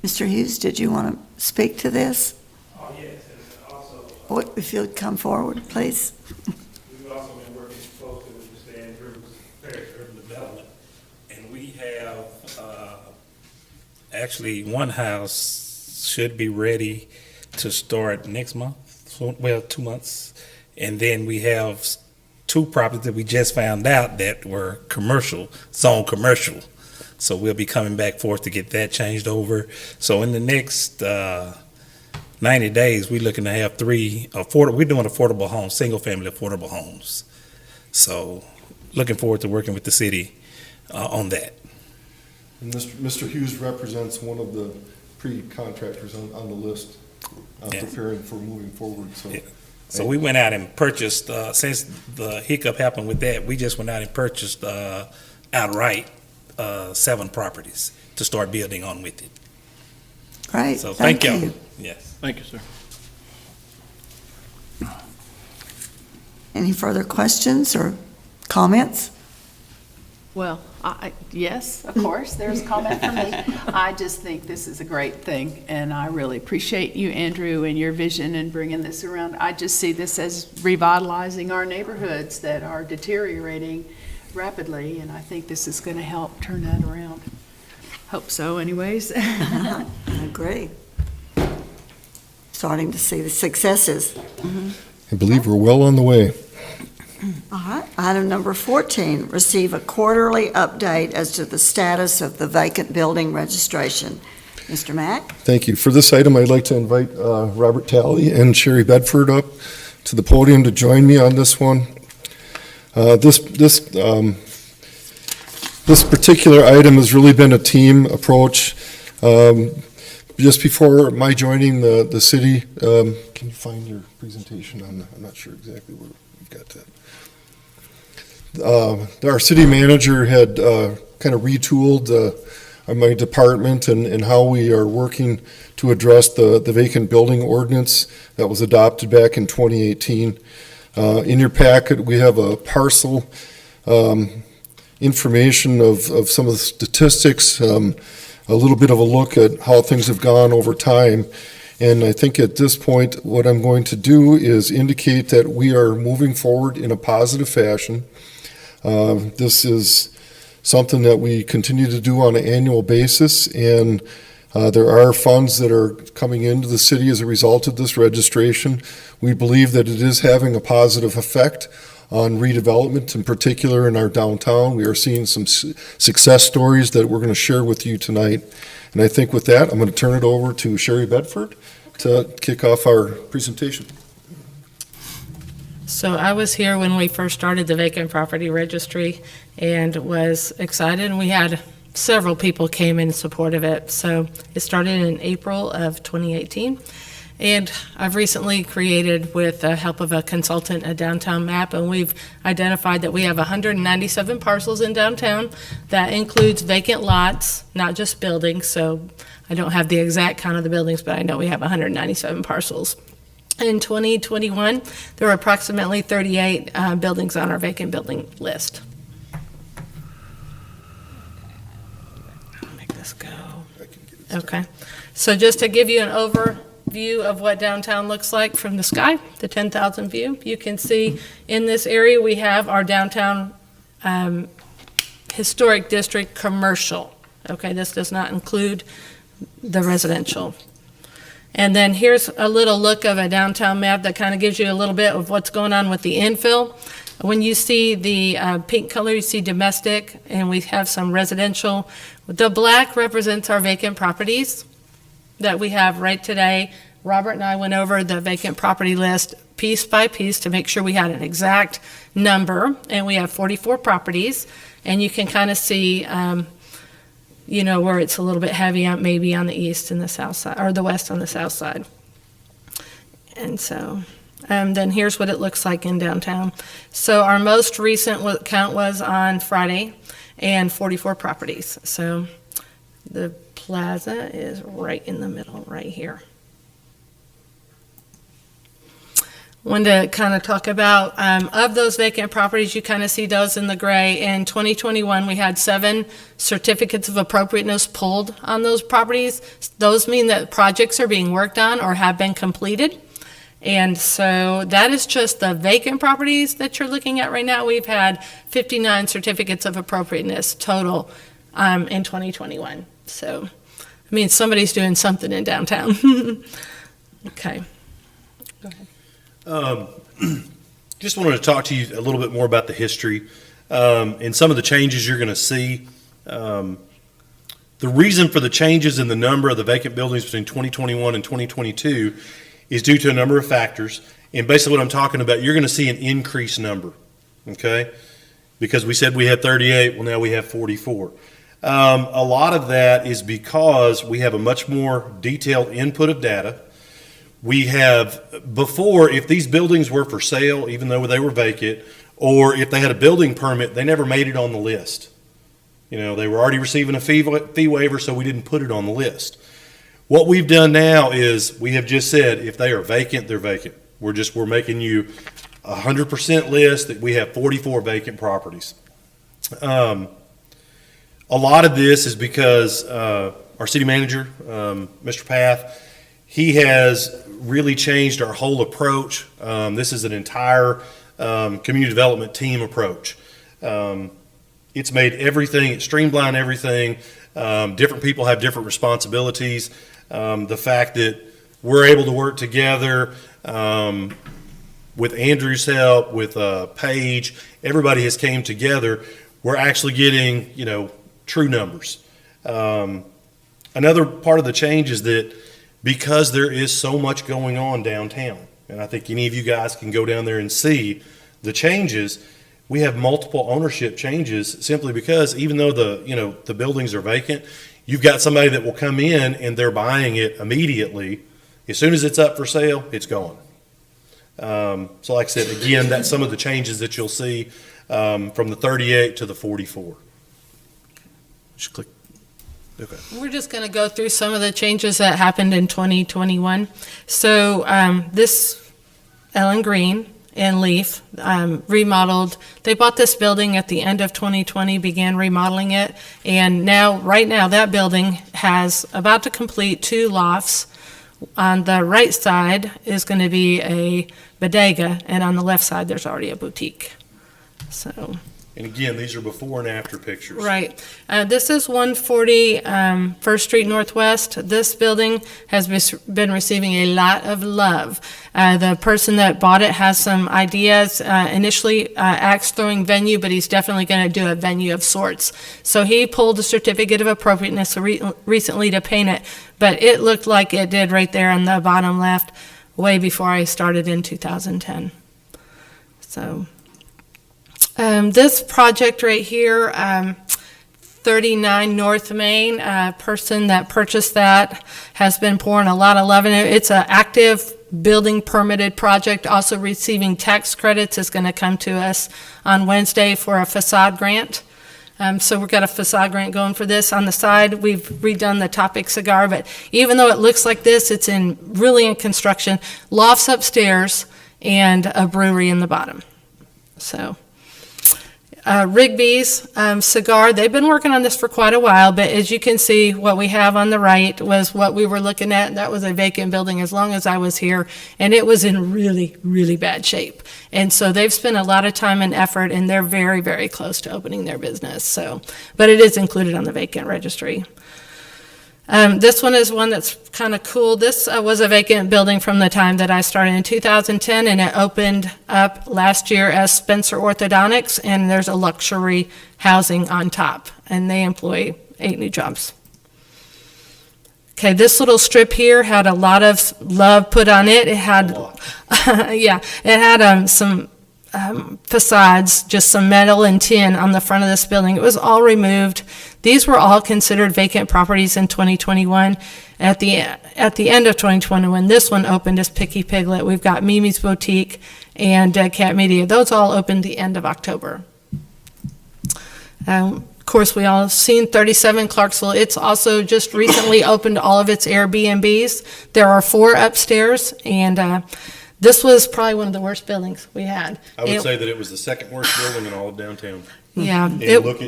Mr. Hughes, did you want to speak to this? Oh, yes, and also, If you'd come forward, please. we've also been working closely with Mr. Andrews, Parish Urban Development, and we have, actually, one house should be ready to start next month, 2 months, and then we have 2 properties that we just found out that were zone commercial. So we'll be coming back forth to get that changed over. So in the next 90 days, we're looking to have we're doing affordable homes, single-family affordable homes. So looking forward to working with the city on that. And Mr. Hughes represents one of the pre-contractors on the list, Yeah. preparing for moving forward, so. Yeah. So we went out and purchased, since the hiccup happened with that, we just went out and purchased outright 7 properties to start building on with it. Great, So thank thank you. you. Yes. Thank you, sir. Any further questions or comments? Well, yes, of course, there's a comment from me. I just think this is a great thing, and I really appreciate you, Andrew, and your vision in bringing this around. I just see this as revitalizing our neighborhoods that are deteriorating rapidly, and I think this is going to help turn that around. Hope so, anyways. I agree. Starting to see the successes. I believe we're well on the way. All right. Item number 14, receive a quarterly update as to the status of the vacant building registration. Mr. Mack? Thank you. For this item, I'd like to invite Robert Talley and Sherry Bedford up to the podium to join me on this one. This particular item has really been a team approach. Just before my joining the city, can you find your presentation? I'm not sure exactly where we've got that. Our city manager had kind of retooled my department and how we are working to address the vacant building ordinance that was adopted back in 2018. In your packet, we have a parcel information of some of the statistics, a little bit of a look at how things have gone over time. And I think at this point, what I'm going to do is indicate that we are moving forward in a positive fashion. This is something that we continue to do on an annual basis, and there are funds that are coming into the city as a result of this registration. We believe that it is having a positive effect on redevelopment, in particular in our downtown. We are seeing some success stories that we're going to share with you tonight. And I think with that, I'm going to turn it over to Sherry Bedford to kick off our presentation. So I was here when we first started the vacant property registry and was excited, and we had several people came in support of it. So it started in April of 2018. And I've recently created, with the help of a consultant, a downtown map, and we've identified that we have 197 parcels in downtown. That includes vacant lots, not just buildings. So I don't have the exact count of the buildings, but I know we have 197 parcels. In 2021, there were approximately 38 buildings on our vacant building list. I'll make this go. Okay. So just to give you an overview of what downtown looks like from the sky, the 10,000 view, you can see in this area we have our downtown historic district commercial. Okay, this does not include the residential. And then here's a little look of a downtown map that kind of gives you a little bit of what's going on with the infill. When you see the pink color, you see domestic, and we have some residential. The black represents our vacant properties that we have right today. Robert and I went over the vacant property list piece by piece to make sure we had an exact number, and we have 44 properties, and you can kind of see where it's a little bit heavy on maybe on the east and the south side, or the west on the south side. And so, then here's what it looks like in downtown. So our most recent count was on Friday, and 44 properties. So the plaza is right in the middle, right here. Wanted to kind of talk about, of those vacant properties, you kind of see those in the gray. In 2021, we had 7 certificates of appropriateness pulled on those properties. Those mean that projects are being worked on or have been completed. And so that is just the vacant properties that you're looking at right now. We've had 59 certificates of appropriateness total in 2021. So, I mean, somebody's doing something in downtown. Okay. Go ahead. Just wanted to talk to you a little bit more about the history and some of the changes you're going to see. The reason for the changes in the number of the vacant buildings between 2021 and 2022 is due to a number of factors. And basically what I'm talking about, you're going to see an increased number, okay? Because we said we had 38, well, now we have 44. A lot of that is because we have a much more detailed input of data. We have, before, if these buildings were for sale, even though they were vacant, or if they had a building permit, they never made it on the list. You know, they were already receiving a fee waiver, so we didn't put it on the list. What we've done now is we have just said, if they are vacant, they're vacant. We're making you a 100% list that we have 44 vacant properties. A lot of this is because our city manager, Mr. Path, he has really changed our whole approach. This is an entire community development team approach. It's made everything, it streamlined everything. Different people have different responsibilities. The fact that we're able to work together with Andrew's help, with Paige, everybody has came together. We're actually getting, you know, true numbers. Another part of the change is that because there is so much going on downtown, and I think any of you guys can go down there and see the changes, we have multiple ownership changes simply because even though the buildings are vacant, you've got somebody that will come in and they're buying it immediately. As soon as it's up for sale, it's gone. So like I said, again, that's some of the changes that you'll see from the 38 to the 44. Just click. Okay. We're just going to go through some of the changes that happened in 2021. So this Ellen Green and Leaf remodeled. They bought this building at the end of 2020, began remodeling it, and right now, that building has about to complete 2 lofts. On the right side is going to be a bodega, and on the left side, there's already a boutique. So. And again, these are before and after pictures. Right. This is 140 First Street Northwest. This building has been receiving a lot of love. The person that bought it has some ideas. Initially, axe throwing venue, but he's definitely going to do a venue of sorts. So he pulled a certificate of appropriateness recently to paint it, but it looked like it did right there on the bottom left way before I started in 2010. So. This project right here, 39 North Main, person that purchased that has been pouring a lot of love in it. It's an active building permitted project, also receiving tax credits. Is going to come to us on Wednesday for a facade grant. So we've got a facade grant going for this. On the side, we've redone the Topic Cigar, but even though it looks like this, it's really in construction. Lofts upstairs and a brewery in the bottom. So. Rigby's Cigar, they've been working on this for quite a while, but as you can see, what we have on the right was what we were looking at. That was a vacant building as long as I was here, and it was in really, really bad shape. And so they've spent a lot of time and effort, and they're very, very close to opening their business. So, but it is included on the vacant registry. This one is one that's kind of cool. This was a vacant building from the time that I started in 2010, and it opened up last year as Spencer Orthodontics, and there's a luxury housing on top, and they employ 8 new jobs. Okay, this little strip here had a lot of love put on it. It had, yeah, it had some facades, just some metal and tin on the front of this building. It was all removed. These were all considered vacant properties in 2021. At the end of 2020, when this one opened as Picky Piglet, we've got Mimi's Boutique and Cat Media. Those all opened the end of October. Of course, we all have seen 37 Clarksville. It's also just recently opened all of its Airbnbs. There are 4 upstairs, and this was probably one of the worst buildings we had. I would say that it was the second worst building in all of downtown. Yeah. And look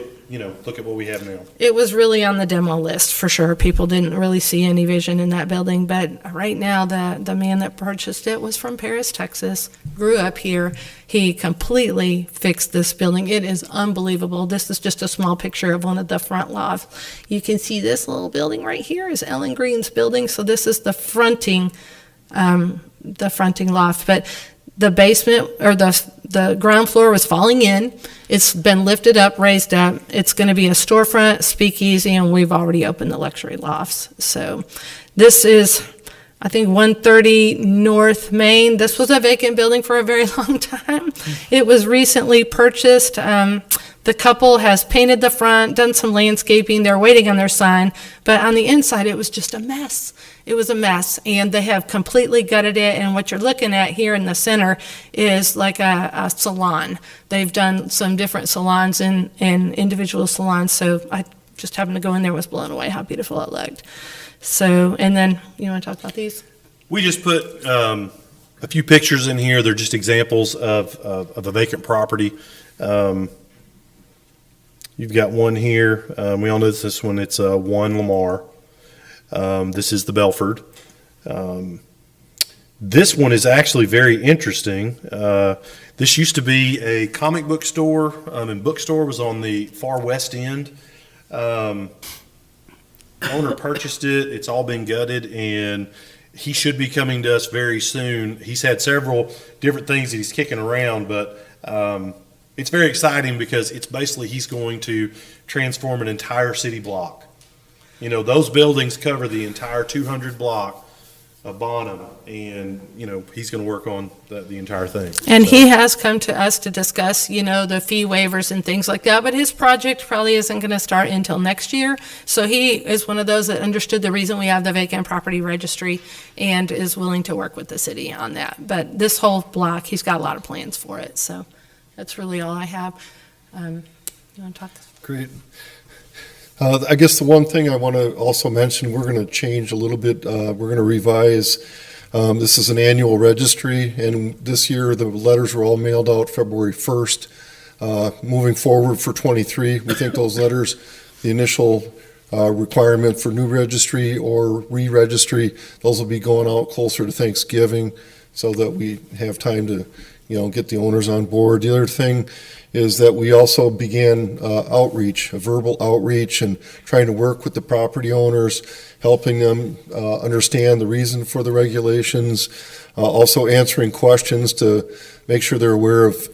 at what we have now. It was really on the demo list for sure. People didn't really see any vision in that building, but right now the man that purchased it was from Paris, Texas, grew up here. He completely fixed this building. It is unbelievable. This is just a small picture of one of the front lofts. You can see this little building right here is Ellen Green's building. So this is the fronting loft, but The basement, or the ground floor was falling in. It's been lifted up, raised up. It's going to be a storefront, speakeasy, and we've already opened the luxury lofts. So this is, I think, 130 North Main. This was a vacant building for a very long time. It was recently purchased. The couple has painted the front, done some landscaping. They're waiting on their sign. But on the inside, it was just a mess. It was a mess, and they have completely gutted it. And what you're looking at here in the center is like a salon. They've done some different salons and individual salons. So I just happened to go in there, was blown away how beautiful it looked. So, and then you want to talk about these? We just put a few pictures in here. They're just examples of a vacant property. You've got one here. We all know this one. It's 1 Lamar. This is the Belford. This one is actually very interesting. This used to be a comic book store, and bookstore was on the far west end. Owner purchased it. It's all been gutted, and he should be coming to us very soon. He's had several different things that he's kicking around, but it's very exciting because it's basically he's going to transform an entire city block. You know, those buildings cover the entire 200 block of Bonham, and, you know, he's going to work on the entire thing. And he has come to us to discuss, you know, the fee waivers and things like that, but his project probably isn't going to start until next year. So he is one of those that understood the reason we have the vacant property registry and is willing to work with the city on that. But this whole block, he's got a lot of plans for it, so that's really all I have. You want to talk? Great. I guess the one thing I want to also mention, we're going to change a little bit. We're going to revise. This is an annual registry, and this year the letters were all mailed out February 1st. Moving forward for 23, we think those letters, the initial requirement for new registry or re-registry, those will be going out closer to Thanksgiving so that we have time to, you know, get the owners on board. The other thing is that we also began outreach, a verbal outreach, and trying to work with the property owners, helping them understand the reason for the regulations, also answering questions to make sure they're aware of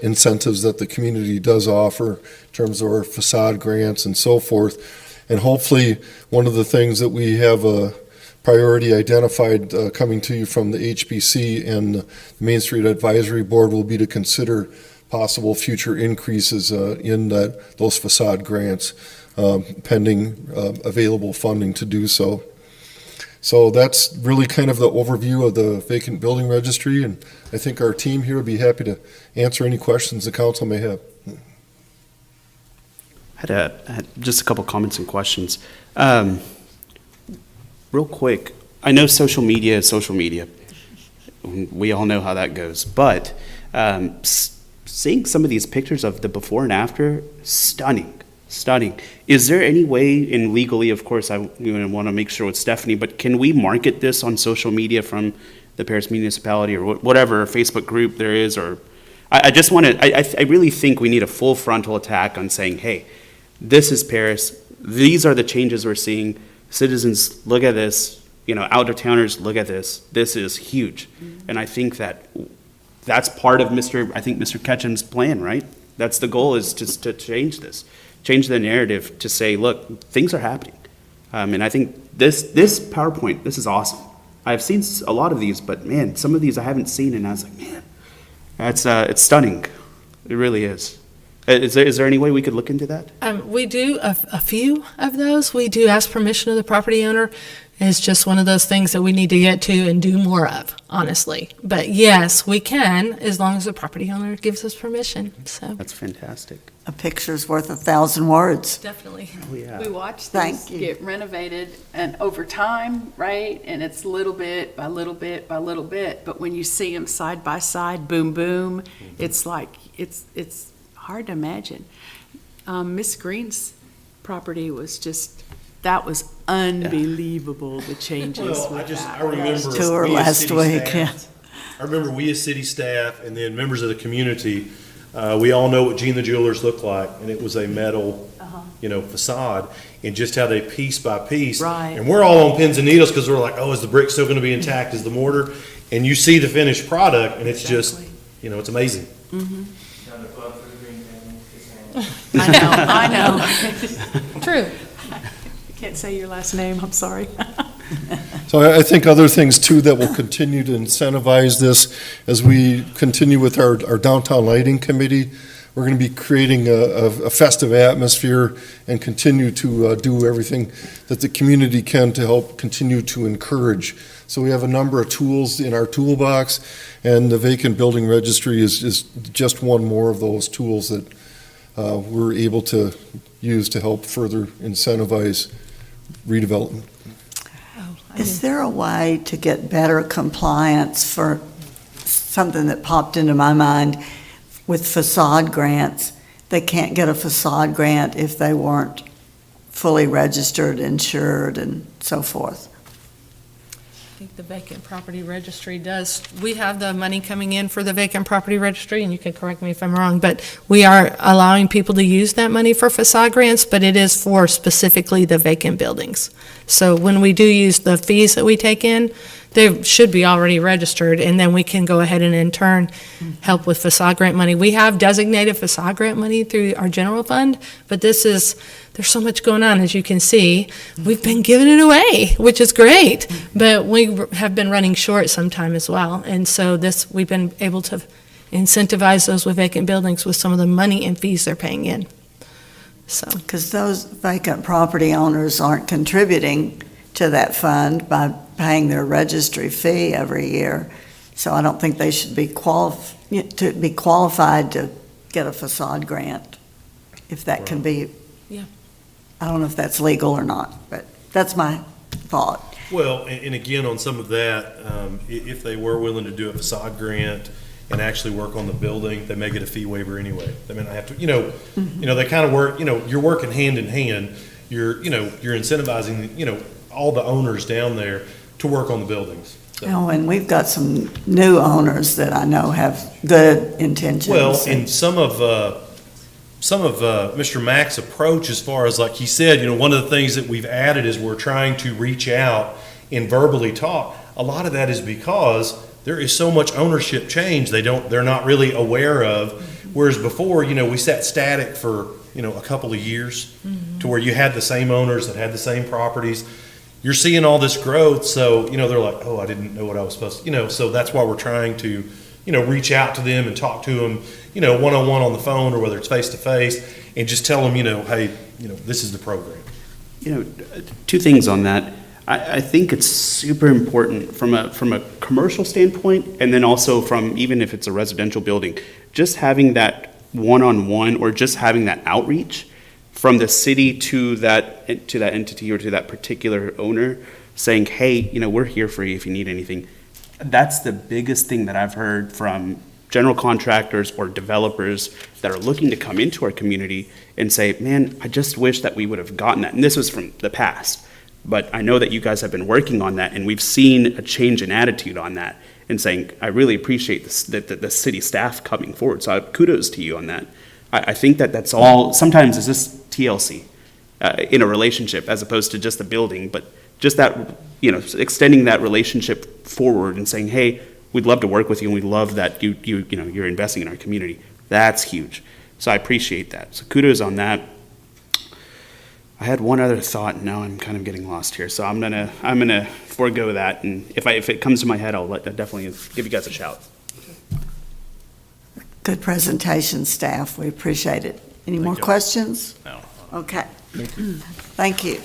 incentives that the community does offer in terms of our facade grants and so forth. And hopefully, one of the things that we have a priority identified coming to you from the HBC and the Main Street Advisory Board will be to consider possible future increases in those facade grants, pending available funding to do so. So that's really kind of the overview of the vacant building registry, and I think our team here would be happy to answer any questions the council may have. I had just a couple comments and questions. Real quick, I know social media is social media. We all know how that goes, but seeing some of these pictures of the before and after, stunning. Is there any way, and legally, of course, I want to make sure with Stephanie, but can we market this on social media from the Paris municipality or whatever Facebook group there is? Or I just want to, I really think we need a full frontal attack on saying, hey, this is Paris. These are the changes we're seeing. Citizens, look at this. You know, out-of-towners, look at this. This is huge. And I think that's part of Mr. Ketchum's plan, right? That's the goal, is just to change this, change the narrative to say, look, things are happening. And I think this PowerPoint, this is awesome. I've seen a lot of these, but man, some of these I haven't seen, and I was like, man, that's it's stunning. It really is. Is there any way we could look into that? We do a few of those. We do ask permission of the property owner. It's just one of those things that we need to get to and do more of, honestly. But yes, we can, as long as the property owner gives us permission. So that's fantastic. A picture's worth 1,000 words. Definitely. Oh, yeah. We watch Thank these you. get renovated and over time, right? And it's little bit by little bit by little bit. But when you see them side by side, boom, boom, it's like, it's hard to imagine. Miss Green's property was just, that was unbelievable, the changes with that. I remember Tour we as last city week, staff- yeah. I remember we as city staff and then members of the community, we all know what Gene the Jewelers looked like, and it was a metal, facade, and just how they piece by piece. Right. And we're all on pins and needles because we're like, oh, is the brick still going to be intact? Is the mortar? and you see the finished product, and it's just, it's amazing. I know. True. I can't say your last name, I'm sorry. So I think other things too that will continue to incentivize this as we continue with our downtown lighting committee. We're going to be creating a festive atmosphere and continue to do everything that the community can to help continue to encourage. So we have a number of tools in our toolbox, and the vacant building registry is just one more of those tools that we're able to use to help further incentivize redevelopment. Is there a way to get better compliance for something that popped into my mind with facade grants? They can't get a facade grant if they weren't fully registered, insured, and so forth. I think the vacant property registry does. We have the money coming in for the vacant property registry, and you can correct me if I'm wrong, but we are allowing people to use that money for facade grants, but it is for specifically the vacant buildings. So when we do use the fees that we take in, they should be already registered, and then we can go ahead and in turn help with facade grant money. We have designated facade grant money through our general fund, but there's so much going on, as you can see. We've been giving it away, which is great, but we have been running short sometime as well. And so we've been able to incentivize those with vacant buildings with some of the money and fees they're paying in. So, because those vacant property owners aren't contributing to that fund by paying their registry fee every year. So I don't think they should be qualified to get a facade grant, if that can be. Yeah. I don't know if that's legal or not, but that's my thought. Well, and again, on some of that, if they were willing to do a facade grant and actually work on the building, they may get a fee waiver anyway. They may not have to, they kind of work, you're working hand in hand. You're incentivizing, all the owners down there to work on the buildings. So. Oh, and we've got some new owners that I know have good intentions. Well, and some of Mr. Mack's approach, as far as, like he said, one of the things that we've added is we're trying to reach out and verbally talk. A lot of that is because there is so much ownership change they're not really aware of. Whereas before, we sat static for, a couple of years to where you had the same owners that had the same properties. You're seeing all this growth, so, they're like, oh, I didn't know what I was supposed to, so that's why we're trying to, reach out to them and talk to them, one-on-one on the phone, or whether it's face-to-face, and just tell them, hey, this is the program. Two things on that. I think it's super important from a commercial standpoint, and then also from, even if it's a residential building, just having that one-on-one, or just having that outreach from the city to that entity or to that particular owner, saying, hey, we're here for you if you need anything. That's the biggest thing that I've heard from general contractors or developers that are looking to come into our community and say, man, I just wish that we would have gotten that. And this was from the past, but I know that you guys have been working on that, and we've seen a change in attitude on that, and saying, I really appreciate the city staff coming forward. So kudos to you on that. I think that's all, sometimes it's just TLC in a relationship, as opposed to just the building, but just that, extending that relationship forward and saying, hey, we'd love to work with you, and we love that you're investing in our community. That's huge. So I appreciate that. So kudos on that. I had one other thought, and now I'm kind of getting lost here. So I'm gonna forego that, and if it comes to my head, I'll definitely give you guys a shout. Good presentation, staff. We appreciate it. Any more questions? No. Okay. Thank you.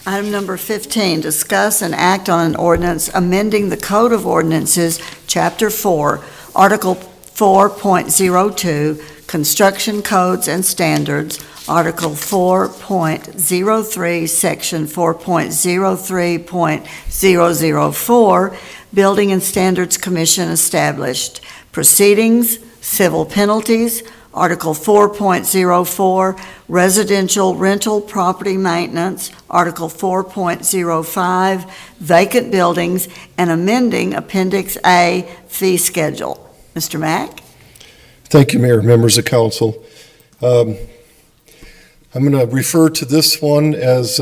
Item number 15, discuss and act on an ordinance amending the Code of Ordinances, Chapter 4, Article 4.02, Construction Codes and Standards, Article 4.03, Section 4.03.004, Building and Standards Commission established, proceedings, civil penalties, Article 4.04, residential rental property maintenance, Article 4.05, vacant buildings, and amending Appendix A fee schedule. Mr. Mack? Thank you, Mayor, members of council. I'm going to refer to this one as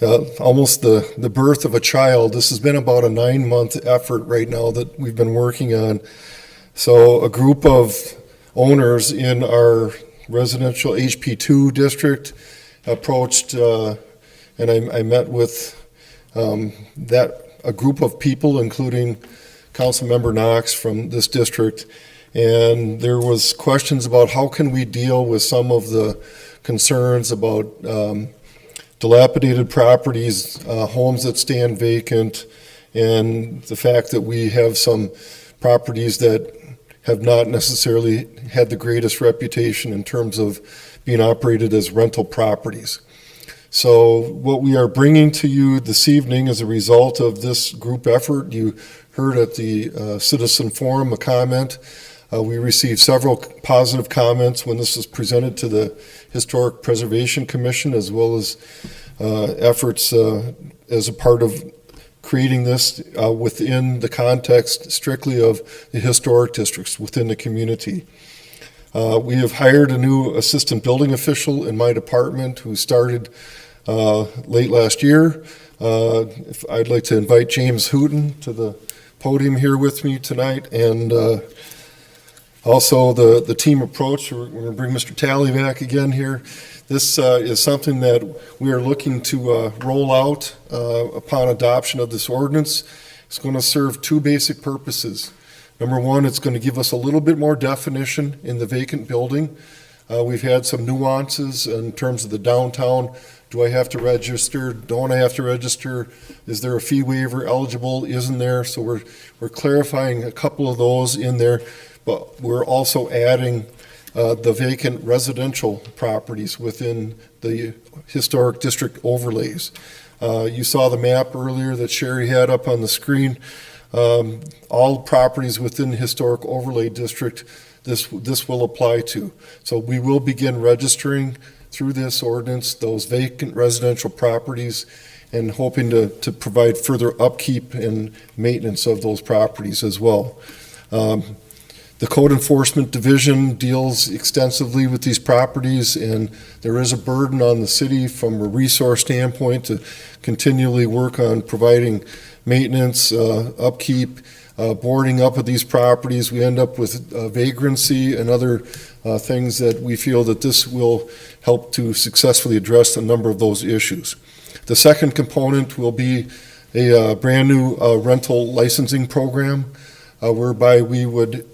almost the birth of a child. This has been about a 9-month effort right now that we've been working on. So a group of owners in our residential HP2 district approached, and I met with a group of people, including Councilmember Knox from this district, and there was questions about how can we deal with some of the concerns about dilapidated properties, homes that stand vacant, and the fact that we have some properties that have not necessarily had the greatest reputation in terms of being operated as rental properties. So what we are bringing to you this evening as a result of this group effort, you heard at the Citizen Forum a comment. We received several positive comments when this was presented to the Historic Preservation Commission, as well as efforts as a part of creating this within the context strictly of the historic districts within the community. We have hired a new assistant building official in my department who started late last year. I'd like to invite James Hooten to the podium here with me tonight, and also the team approach. We're going to bring Mr. Talley back again here. This is something that we are looking to roll out upon adoption of this ordinance. It's going to serve two basic purposes. Number one, it's going to give us a little bit more definition in the vacant building. We've had some nuances in terms of the downtown. Do I have to register? Don't I have to register? Is there a fee waiver eligible? Isn't there? So we're clarifying a couple of those in there, but we're also adding the vacant residential properties within the historic district overlays. You saw the map earlier that Sherry had up on the screen. All properties within the historic overlay district, this will apply to. So we will begin registering through this ordinance those vacant residential properties and hoping to provide further upkeep and maintenance of those properties as well. The Code Enforcement Division deals extensively with these properties, and there is a burden on the city from a resource standpoint to continually work on providing maintenance, upkeep, boarding up of these properties. We end up with vagrancy and other things that we feel that this will help to successfully address a number of those issues. The second component will be a brand new rental licensing program whereby we would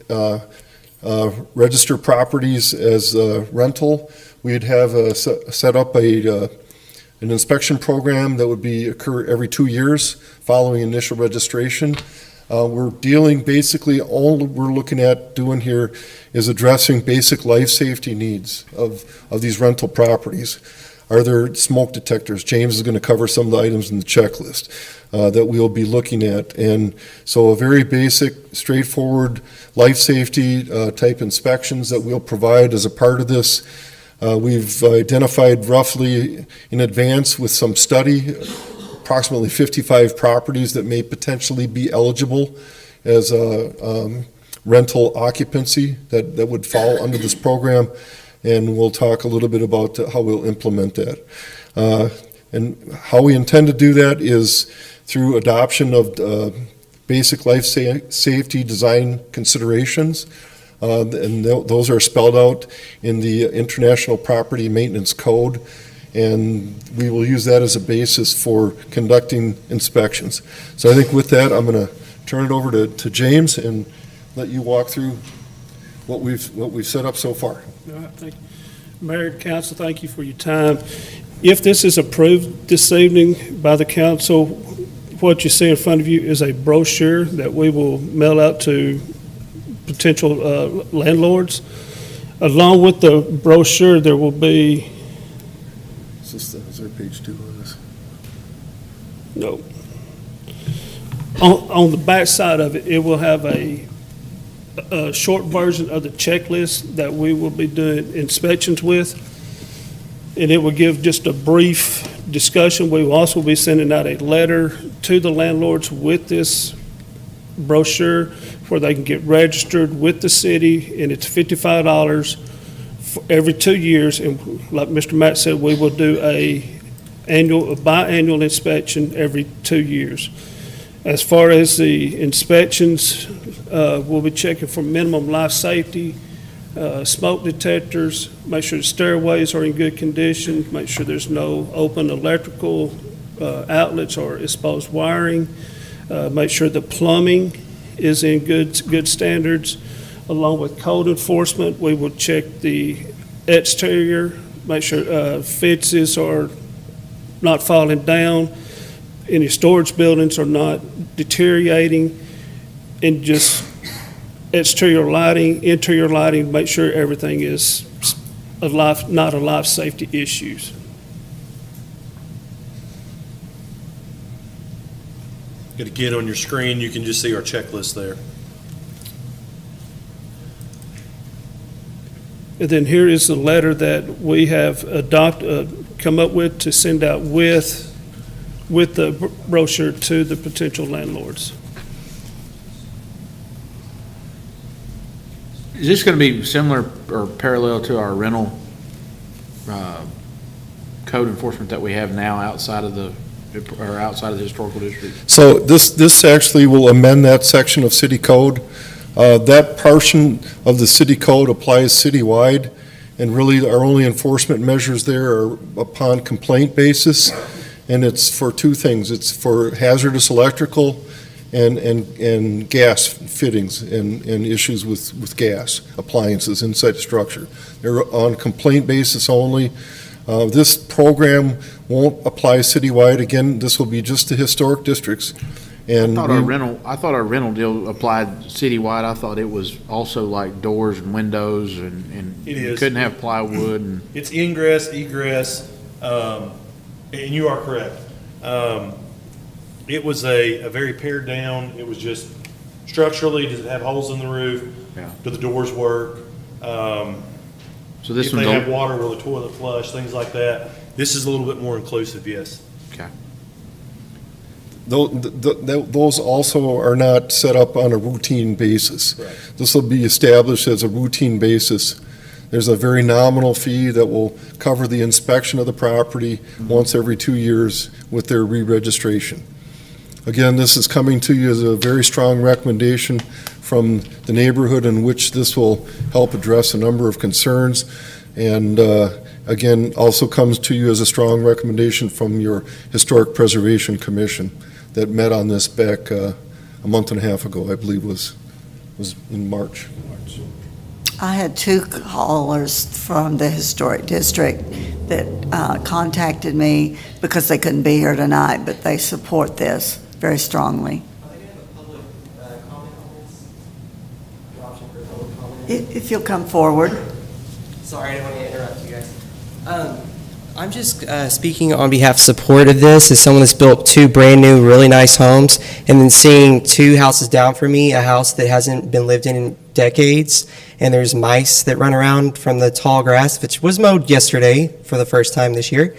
register properties as rental. We'd have set up an inspection program that would occur every 2 years following initial registration. We're dealing basically, all we're looking at doing here is addressing basic life safety needs of these rental properties. Are there smoke detectors? James is going to cover some of the items in the checklist that we'll be looking at. And so a very basic, straightforward life safety type inspections that we'll provide as a part of this. We've identified roughly in advance with some study approximately 55 properties that may potentially be eligible as a rental occupancy that would fall under this program, and we'll talk a little bit about how we'll implement that. And how we intend to do that is through adoption of basic life safety design considerations, and those are spelled out in the International Property Maintenance Code, and we will use that as a basis for conducting inspections. So I think with that, I'm going to turn it over to James and let you walk through what we've set up so far. All right, thank you. Mayor, Council, thank you for your time. If this is approved this evening by the council, what you see in front of you is a brochure that we will mail out to potential landlords. Along with the brochure, there will be... Is there page 2 on this? No. On the back side of it, it will have a short version of the checklist that we will be doing inspections with, and it will give just a brief discussion. We will also be sending out a letter to the landlords with this brochure where they can get registered with the city, and it's $55 for every 2 years. And like Mr. Matt said, we will do biannual inspection every 2 years. As far as the inspections, we'll be checking for minimum life safety, smoke detectors, make sure the stairways are in good condition, make sure there's no open electrical outlets or exposed wiring, make sure the plumbing is in good standards. Along with code enforcement, we will check the exterior, make sure fences are not falling down, any storage buildings are not deteriorating, and just exterior lighting, interior lighting, make sure everything is not a life safety issues. And again, on your screen, you can just see our checklist there. And then here is the letter that we have come up with to send out with the brochure to the potential landlords. Is this going to be similar or parallel to our rental code enforcement that we have now outside of the historical district? So this actually will amend that section of city code. That portion of the city code applies citywide, and really our only enforcement measures there are upon complaint basis, and it's for two things. It's for hazardous electrical and gas fittings and issues with gas appliances inside the structure. They're on complaint basis only. This program won't apply citywide. Again, this will be just to historic districts. And I thought our rental deal applied citywide. I thought it was also like doors and windows and It you is. couldn't have plywood and. It's ingress, egress, and you are correct. It was a very pared down, it was just structurally, does it have holes in the roof? Yeah. Do the doors work? So this If one's they a- have water, will the toilet flush, things like that. This is a little bit more inclusive, yes. Okay. Those also are not set up on a routine basis. Right. This will be established as a routine basis. There's a very nominal fee that will cover the inspection of the property once every 2 years with their re-registration. Again, this is coming to you as a very strong recommendation from the neighborhood in which this will help address a number of concerns. And again, also comes to you as a strong recommendation from your Historic Preservation Commission that met on this back a month and a half ago, I believe was in March. I had two callers from the historic district that contacted me because they couldn't be here tonight, but they support this very strongly. If you'll come forward. Sorry, I didn't want to interrupt you guys. I'm just speaking on behalf of support of this as someone that's built two brand new, really nice homes, and then seeing two houses down from me, a house that hasn't been lived in decades, and there's mice that run around from the tall grass, which was mowed yesterday for the first time this year.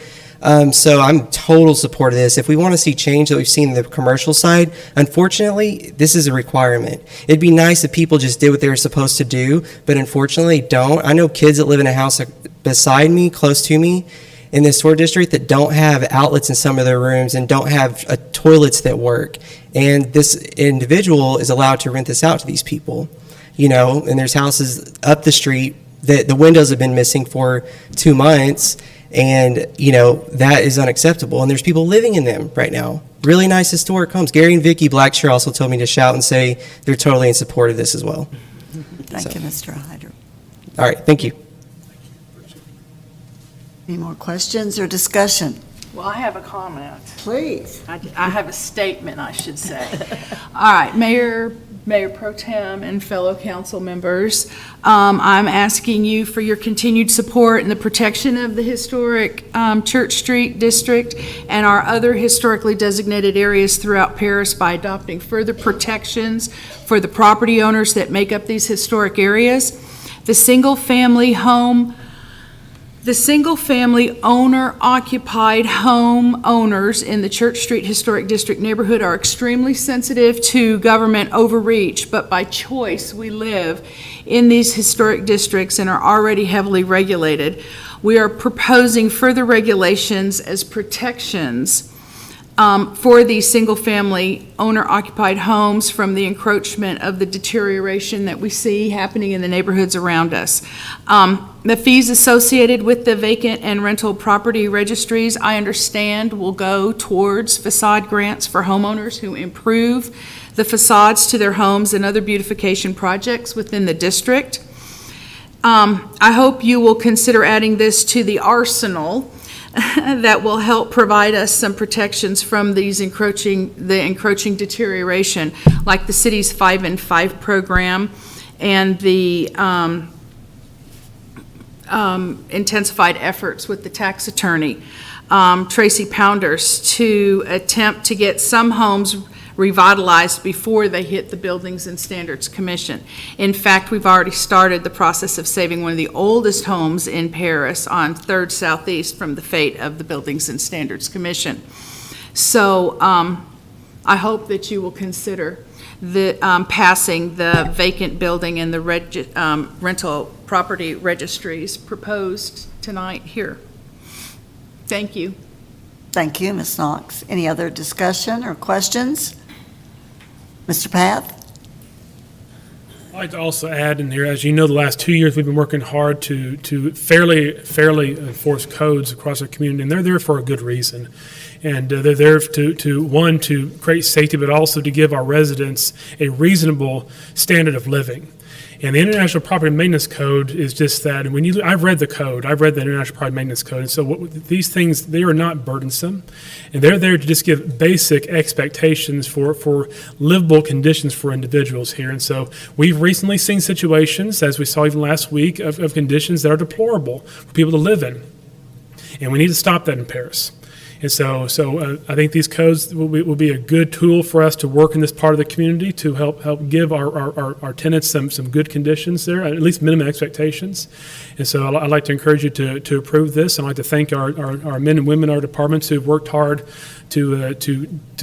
So I'm total support of this. If we want to see change that we've seen in the commercial side, unfortunately, this is a requirement. It'd be nice if people just did what they were supposed to do, but unfortunately don't. I know kids that live in a house beside me, close to me, in the historic district that don't have outlets in some of their rooms and don't have toilets that work. And this individual is allowed to rent this out to these people, you know, and there's houses up the street that the windows have been missing for 2 months. And, you know, that is unacceptable. And there's people living in them right now. Really nice historic homes. Gary and Vicky Blackshear also told me to shout and say they're totally in support of this as well. Thank you, Mr. Hyder. All right, thank you. Any more questions or discussion? Well, I have a comment. Please. I have a statement, I should say. All right, Mayor Pro Tem and fellow council members, I'm asking you for your continued support in the protection of the historic Church Street District and our other historically designated areas throughout Paris by adopting further protections for the property owners that make up these historic areas. The single-family owner-occupied home owners in the Church Street Historic District neighborhood are extremely sensitive to government overreach, but by choice we live in these historic districts and are already heavily regulated. We are proposing further regulations as protections for these single-family owner-occupied homes from the encroachment of the deterioration that we see happening in the neighborhoods around us. The fees associated with the vacant and rental property registries, I understand, will go towards facade grants for homeowners who improve the facades to their homes and other beautification projects within the district. I hope you will consider adding this to the arsenal that will help provide us some protections from these encroaching deterioration, like the city's 5 and 5 program and the intensified efforts with the tax attorney, Tracy Pounders, to attempt to get some homes revitalized before they hit the Buildings and Standards Commission. In fact, we've already started the process of saving one of the oldest homes in Paris on 3rd Southeast from the fate of the Buildings and Standards Commission. So I hope that you will consider the passing the vacant building and the rental property registries proposed tonight here. Thank you. Thank you, Ms. Knox. Any other discussion or questions? Mr. Path? I'd like to also add in here, as you know, the last 2 years, we've been working hard to fairly enforce codes across our community, and they're there for a good reason. And they're there to create safety, but also to give our residents a reasonable standard of living. And the International Property Maintenance Code is just that. And I've read the code. I've read the International Property Maintenance Code. And so these things, they are not burdensome. And they're there to just give basic expectations for livable conditions for individuals here. And so we've recently seen situations, as we saw even last week, of conditions that are deplorable for people to live in. And we need to stop that in Paris. And so I think these codes will be a good tool for us to work in this part of the community to help give our tenants some good conditions there, at least minimum expectations. And so I'd like to encourage you to approve this. I'd like to thank our men and women in our departments who have worked hard to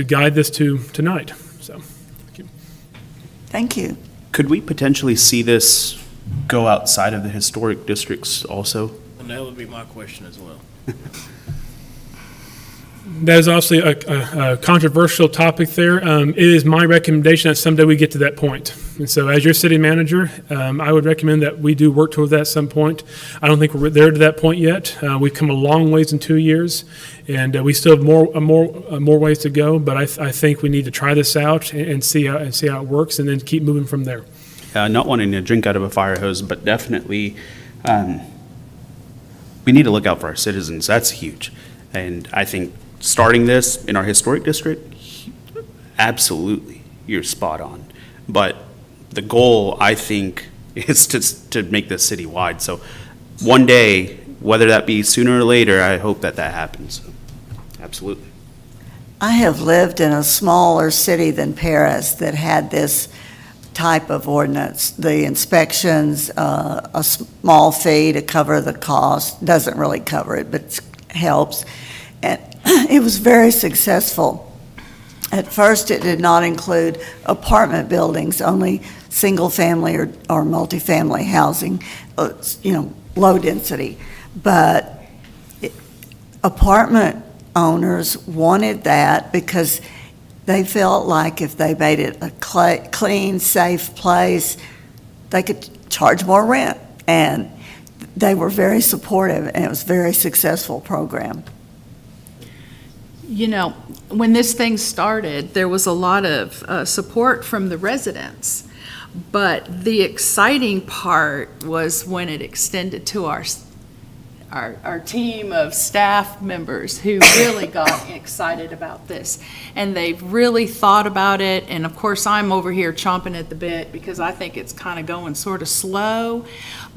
guide this to tonight. So, thank you. Thank you. Could we potentially see this go outside of the historic districts also? And that would be my question as well. That is obviously a controversial topic there. It is my recommendation that someday we get to that point. And so as your city manager, I would recommend that we do work toward that at some point. I don't think we're there to that point yet. We've come a long ways in 2 years, and we still have more ways to go. But I think we need to try this out and see how it works, and then keep moving from there. Not wanting to drink out of a fire hose, but definitely we need to look out for our citizens. That's huge. And I think starting this in our historic district, absolutely, you're spot on. But the goal, I think, is to make this citywide. So one day, whether that be sooner or later, I hope that happens. Absolutely. I have lived in a smaller city than Paris that had this type of ordinance. The inspections, a small fee to cover the cost, doesn't really cover it, but helps. And it was very successful. At first, it did not include apartment buildings, only single-family or multifamily housing, low density. But apartment owners wanted that because they felt like if they made it a clean, safe place, they could charge more rent. And they were very supportive, and it was a very successful program. You know, when this thing started, there was a lot of support from the residents, but the exciting part was when it extended to our team of staff members who really got excited about this. And they've really thought about it, and of course I'm over here chomping at the bit because I think it's kind of going sort of slow.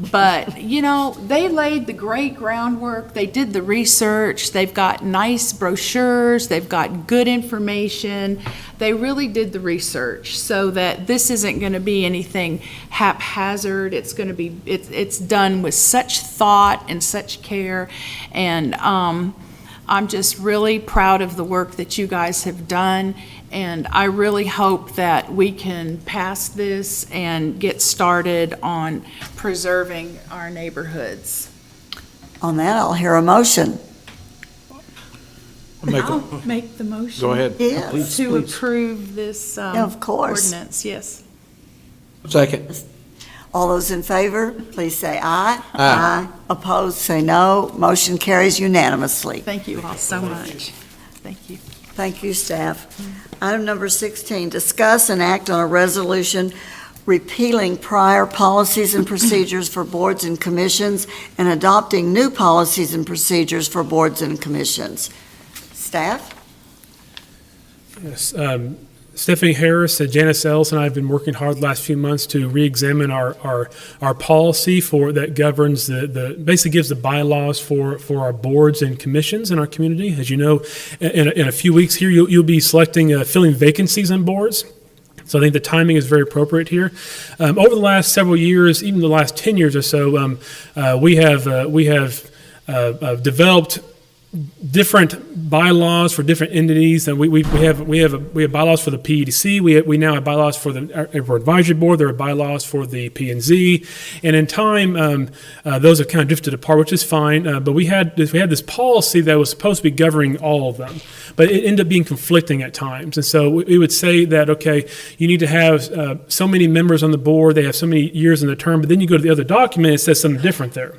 But, they laid the great groundwork, they did the research, they've got nice brochures, they've got good information. They really did the research so that this isn't going to be anything haphazard. It's going to be, it's done with such thought and such care. And I'm just really proud of the work that you guys have done. And I really hope that we can pass this and get started on preserving our neighborhoods. On that, I'll hear a motion. I'll make the motion. Go ahead. Yes. To approve this Yeah, of course. ordinance, yes. Second. All those in favor, please say aye. Aye. Opposed, say no. Motion carries unanimously. Thank you all so much. Thank you. Thank you, staff. Item number 16, discuss and act on a resolution repealing prior policies and procedures for boards and commissions and adopting new policies and procedures for boards and commissions. Staff? Yes, Stephanie Harris and Janice Ellis and I have been working hard the last few months to re-examine our policy that governs basically gives the bylaws for our boards and commissions in our community. As you know, in a few weeks here, you'll be filling vacancies on boards. So I think the timing is very appropriate here. Over the last several years, even the last 10 years or so, we have developed different bylaws for different entities, and we have bylaws for the PEDC. We now have bylaws for the advisory board. There are bylaws for the P&Z, and in time, those have kind of drifted apart, which is fine. But we had this policy that was supposed to be governing all of them, but it ended up being conflicting at times. And so we would say that okay, you need to have so many members on the board. They have so many years in the term, but then you go to the other document, it says something different there.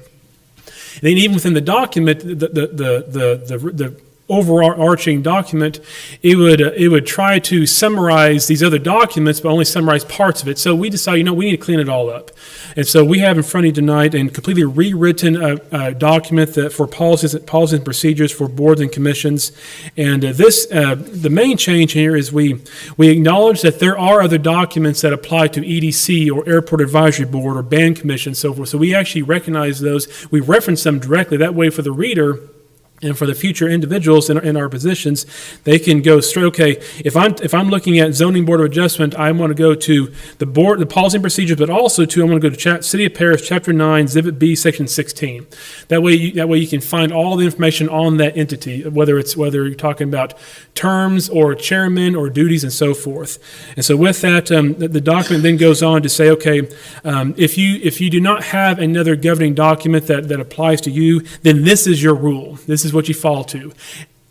And then even within the document, the overarching document, it would try to summarize these other documents, but only summarize parts of it. So we decided, we need to clean it all up. And so we have in front of you tonight a completely rewritten document for policies and procedures for boards and commissions. And the main change here is we acknowledge that there are other documents that apply to EDC or Airport Advisory Board or Band Commission and so forth. So we actually recognize those. We reference them directly. That way for the reader and for the future individuals in our positions, they can go straight, okay, if I'm looking at Zoning Board of Adjustment, I want to go to the board, the policy and procedures, but also I want to go to City of Paris, Chapter 9, Exhibit B, Section 16. That way you can find all the information on that entity, whether you're talking about terms or chairman or duties and so forth. And so with that, the document then goes on to say, okay, if you do not have another governing document that applies to you, then this is your rule. This is what you fall to.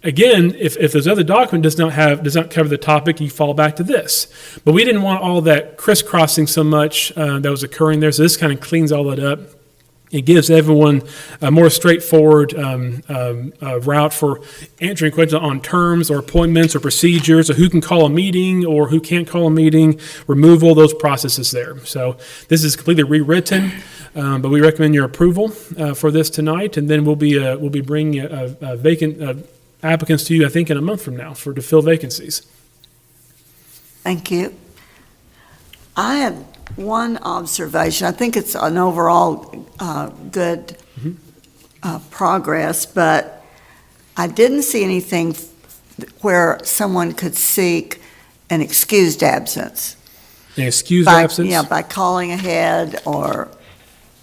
Again, if those other document does not cover the topic, you fall back to this. But we didn't want all that crisscrossing so much that was occurring there, so this kind of cleans all that up. It gives everyone a more straightforward route for answering questions on terms or appointments or procedures, or who can call a meeting or who can't call a meeting, removal, those processes there. So this is completely rewritten, but we recommend your approval for this tonight, and then we'll be bringing vacant applicants to you, I think, in a month from now to fill vacancies. Thank you. I have one observation. I think it's an overall good progress, but I didn't see anything where someone could seek an excused absence. An excused absence? Yeah, by calling ahead or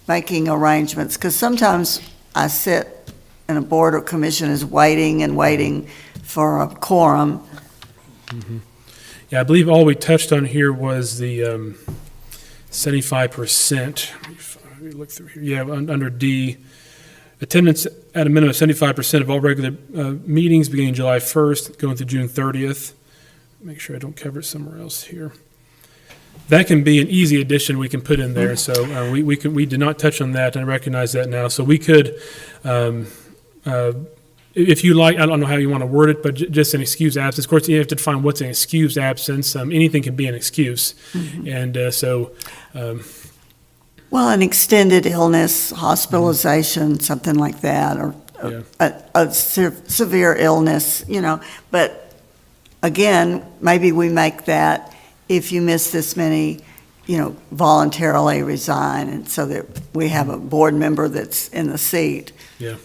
making arrangements. Because sometimes I sit and a board or commission is waiting for a quorum. Mm-hmm. Yeah, I believe all we touched on here was the 75%. Let me look through here. Yeah, under D, attendance at a minimum of 75% of all regular meetings beginning July 1st, going through June 30th. Make sure I don't cover it somewhere else here. That can be an easy addition we can put in there. So we did not touch on that, and I recognize that now. So we could, if you like, I don't know how you want to word it, but just an excused absence. Of course, you have to define what's an excused absence. Anything can be an excuse. Mm-hmm. And well, an extended illness, hospitalization, something like that, or a severe illness, But again, maybe we make that if you miss this many, voluntarily resign, and so that we have a board member that's in the seat. Yeah.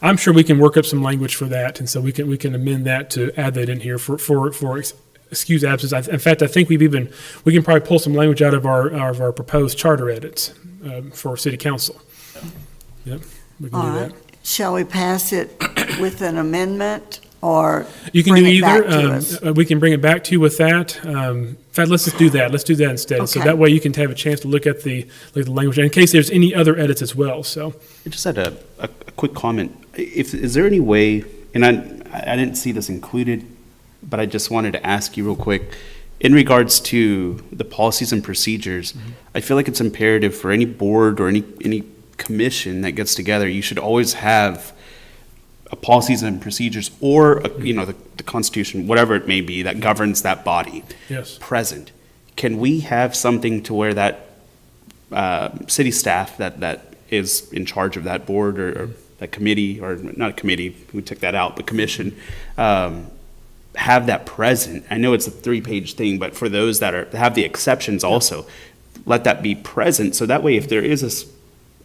I'm sure we can work up some language for that, and so we can amend that to add that in here for excused absence. In fact, I think we can probably pull some language out of our proposed charter edits for city council. Yep, we can do that. Shall we pass it with an amendment, or you can bring do it either? back to us? We can bring it back to you with that. In fact, let's just do that. Let's do that instead. Okay. So that way you can have a chance to look at the language, and in case there's any other edits as well. So I just had a quick comment. Is there any way, and I didn't see this included, but I just wanted to ask you real quick, in regards to the policies and procedures, I feel like it's imperative for any board or any commission that gets together, you should always have a policies and procedures or, the Constitution, whatever it may be, that governs that body present. Can we have something to where that city staff that is in charge of that board or that committee, or not a committee, we took that out, but commission, have that present? I know it's a 3-page thing, but for those that have the exceptions also, let that be present, so that way if there is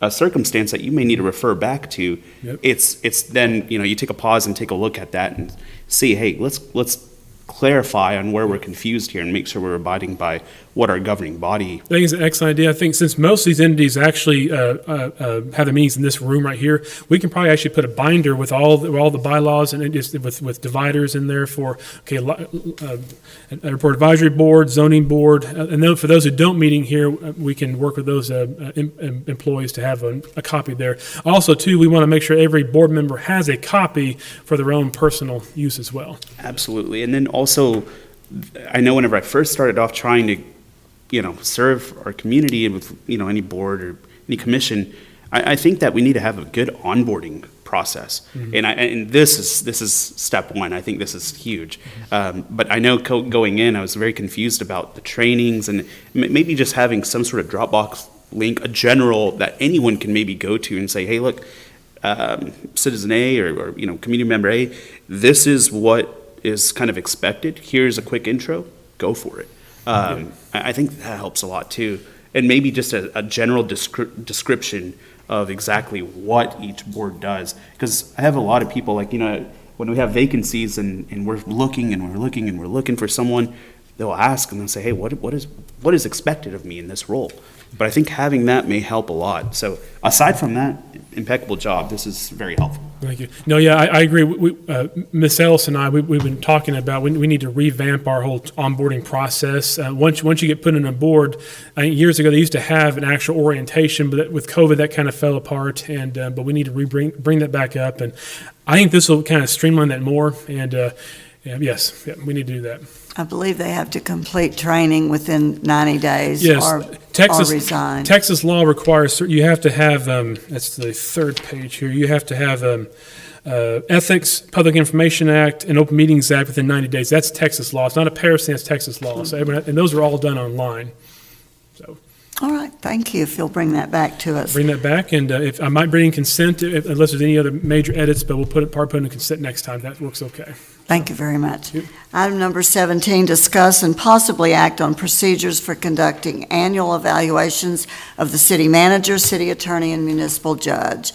a circumstance that you may need to refer back to, it's then, you take a pause and take a look at that and see, hey, let's clarify on where we're confused here and make sure we're abiding by what our governing body. I think it's an excellent idea. I think since most of these entities actually have their meetings in this room right here, we can probably actually put a binder with all the bylaws and just with dividers in there for airport advisory board, zoning board, and then for those who don't meeting here, we can work with those employees to have a copy there. Also, too, we want to make sure every board member has a copy for their own personal use as well. Absolutely, and then also, I know whenever I first started off trying to serve our community with, any board or any commission, I think that we need to have a good onboarding process. And this is step one. I think this is huge. But I know going in, I was very confused about the trainings and maybe just having some sort of Dropbox link, a general that anyone can maybe go to and say, hey, look, citizen A or community member A, this is what is kind of expected. Here's a quick intro. Go for it. I think that helps a lot too. And maybe just a general description of exactly what each board does. Because I have a lot of people, like, when we have vacancies and we're looking for someone, they'll ask and they'll say, hey, what is expected of me in this role? But I think having that may help a lot. So aside from that, impeccable job. This is very helpful. Thank you. No, yeah, I agree. Ms. Ellis and I, we've been talking about we need to revamp our whole onboarding process. Once you get put on a board, I think years ago they used to have an actual orientation, but with COVID that kind of fell apart. And but we need to bring that back up, and I think this will kind of streamline that more. And yes, we need to do that. I believe they have to complete training within 90 days or resign. Texas law requires you have to have, that's the third page here, you have to have Ethics, Public Information Act, and Open Meetings Act within 90 days. That's Texas law. It's not a Paris thing, it's Texas law. So and those are all done online. So. All right, thank you, if you'll bring that back to us. Bring that back, and if I might bring in consent, unless there's any other major edits, but we'll put in consent next time. That works okay. Thank you very much. Item number 17, discuss and possibly act on procedures for conducting annual evaluations of the city manager, city attorney, and municipal judge.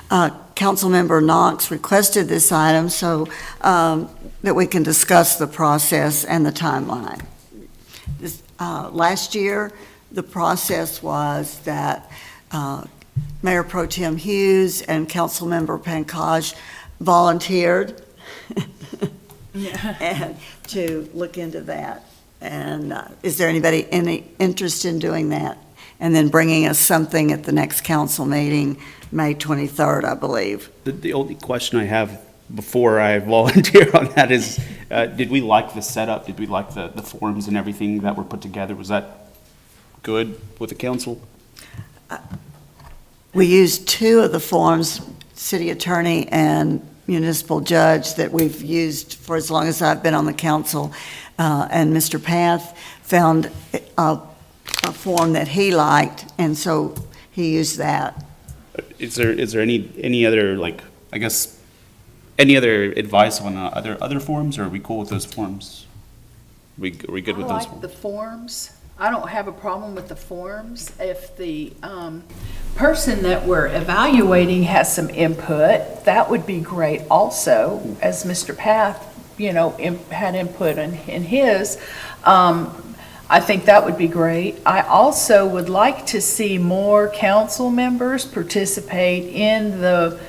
Councilmember Knox requested this item so that we can discuss the process and the timeline. Last year, the process was that Mayor Pro Tem Hughes and Councilmember Pankaj volunteered and to look into that. And is there any interest in doing that? And then bringing us something at the next council meeting, May 23rd, I believe. The only question I have before I volunteer on that is, did we like the setup? Did we like the forms and everything that were put together? Was that good with the council? We used two of the forms, city attorney and municipal judge, that we've used for as long as I've been on the council. And Mr. Path found a form that he liked, and so he used that. Is there any other, like, I guess, any other advice on other forms, or are we cool with those forms? Are we good with those forms? I like the forms. I don't have a problem with the forms. If the person that we're evaluating has some input, that would be great also, as Mr. Path, had input in his. I think that would be great. I also would like to see more council members participate in the,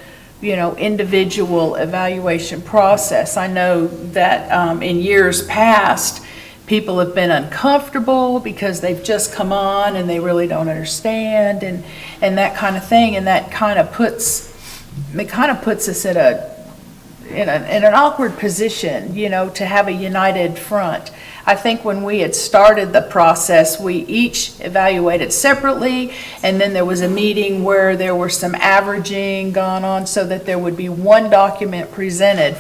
individual evaluation process. I know that in years past, people have been uncomfortable because they've just come on and they really don't understand and that kind of thing, and that kind of puts it kind of puts us in an awkward position, you know, to have a united front. I think when we had started the process, we each evaluated separately, and then there was a meeting where there were some averaging gone on so that there would be one document presented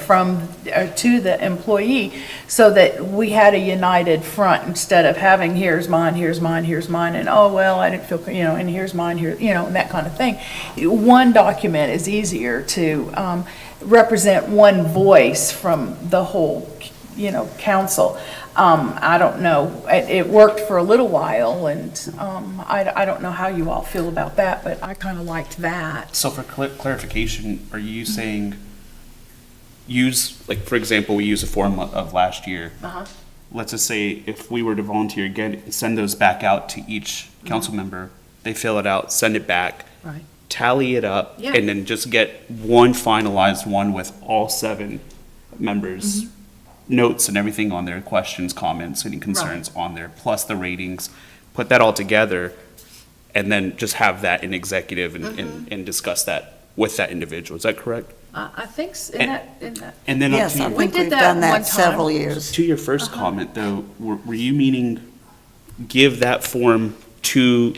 to the employee so that we had a united front instead of having here's mine, here's mine, here's mine, and oh, well, I didn't feel, you know, and here's mine, here, you know, and that kind of thing. One document is easier to represent one voice from the whole, you know, council. I don't know, it worked for a little while, and I don't know how you all feel about that, but I kind of liked that. So for clarification, are you saying like, for example, we use a form of last year. Let's just say if we were to volunteer again, send those back out to each council member, they fill it out, send it back. Right. Tally it up, Yeah. and then just get one finalized one with all 7 members' notes and everything on there, questions, comments, any concerns on there, plus the ratings. Put that all together, and then just have that in executive and discuss that with that individual. Is that correct? I think in that. And then Yes, I to, think did we've that done one that time. several years. to your first comment, though, were you meaning give that form to,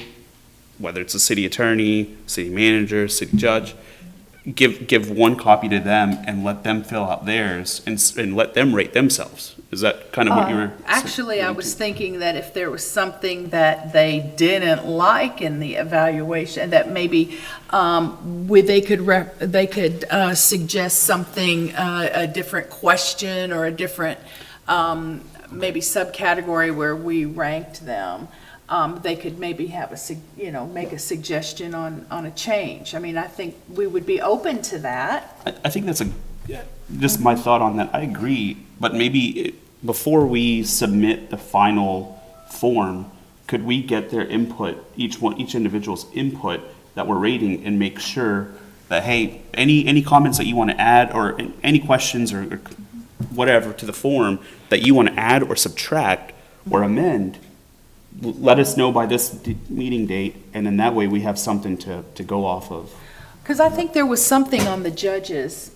whether it's a city attorney, city manager, city judge, give one copy to them and let them fill out theirs and let them rate themselves? Is that kind of what you were? Actually, I was thinking that if there was something that they didn't like in the evaluation, that maybe they could suggest something, a different question or a different maybe subcategory where we ranked them. They could maybe have make a suggestion on a change. I mean, I think we would be open to that. I think that's just my thought on that. I agree, but maybe before we submit the final form, could we get their input, each individual's input that we're rating, and make sure that, hey, any comments that you want to add, or any questions or whatever to the form that you want to add or subtract or amend, let us know by this meeting date, and then that way we have something to go off of. Because I think there was something on the judge's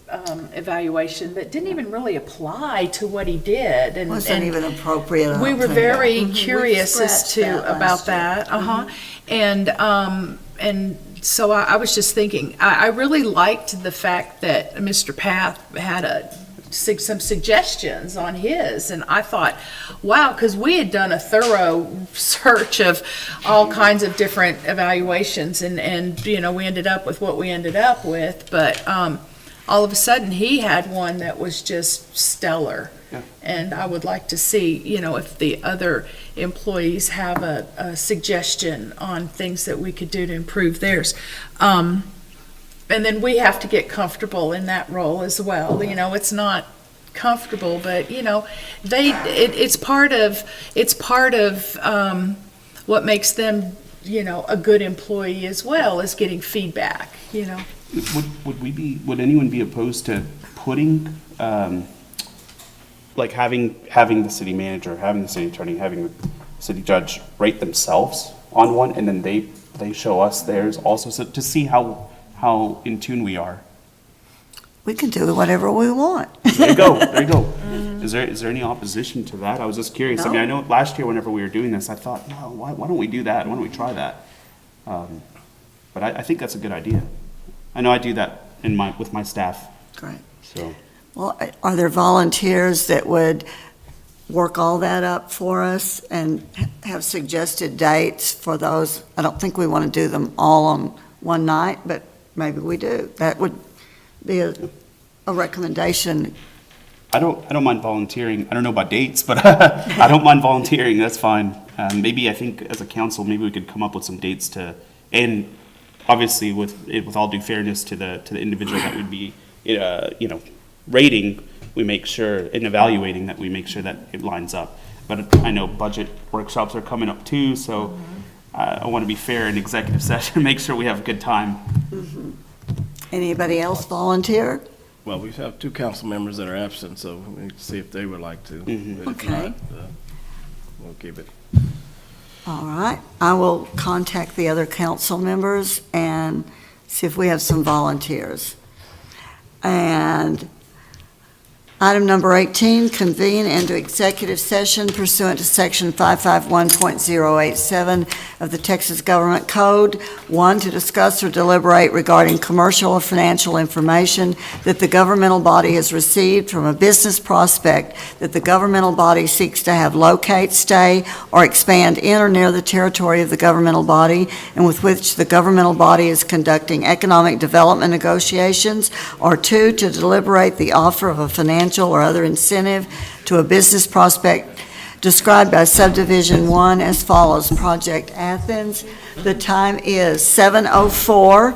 evaluation that didn't even really apply to what he did. And Wasn't even appropriate. I we don't were think. very We curious as scratched to that about last year. that. And so I was just thinking, I really liked the fact that Mr. Path had some suggestions on his, and I thought, wow, because we had done a thorough search of all kinds of different evaluations, and we ended up with what we ended up with, but all of a sudden he had one that was just stellar. Yeah. And I would like to see, if the other employees have a suggestion on things that we could do to improve theirs. And then we have to get comfortable in that role as well. It's not comfortable, but it's part of what makes them a good employee as well, is getting feedback. Would anyone be opposed to putting like having the city manager, having the city attorney, having the city judge rate themselves on one, and then they show us theirs also, so to see how in tune we are? We can do whatever we want. There you go. Is there any opposition to that? I was just curious. I mean, I know last year whenever we were doing this, I thought, no, why don't we do that? Why don't we try that? But I think that's a good idea. I know I do that with my staff. Great. So. Well, are there volunteers that would work all that up for us and have suggested dates for those? I don't think we want to do them all on one night, but maybe we do. That would be a recommendation. I don't mind volunteering. I don't know about dates, but I don't mind volunteering. That's fine. Maybe I think as a council, maybe we could come up with some dates and obviously with all due fairness to the individual that would be, rating, we make sure, in evaluating, that we make sure that it lines up. But I know budget workshops are coming up too, so I want to be fair in executive session, make sure we have a good time. Mm-hmm. Anybody else volunteer? Well, we have 2 council members that are absent, so we need to see if they would like to. But if Okay. not, we'll keep it. All right. I will contact the other council members and see if we have some volunteers. And item number 18, convene into executive session pursuant to Section 551.087 of the Texas Government Code. One, to discuss or deliberate regarding commercial or financial information that the governmental body has received from a business prospect that the governmental body seeks to have locate, stay, or expand in or near the territory of the governmental body, and with which the governmental body is conducting economic development negotiations. Or two, to deliberate the offer of a financial or other incentive to a business prospect described by subdivision 1 as follows: Project Athens. The time is 7:04,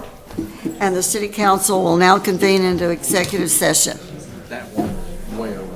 and the city council will now convene into executive session. That one way over.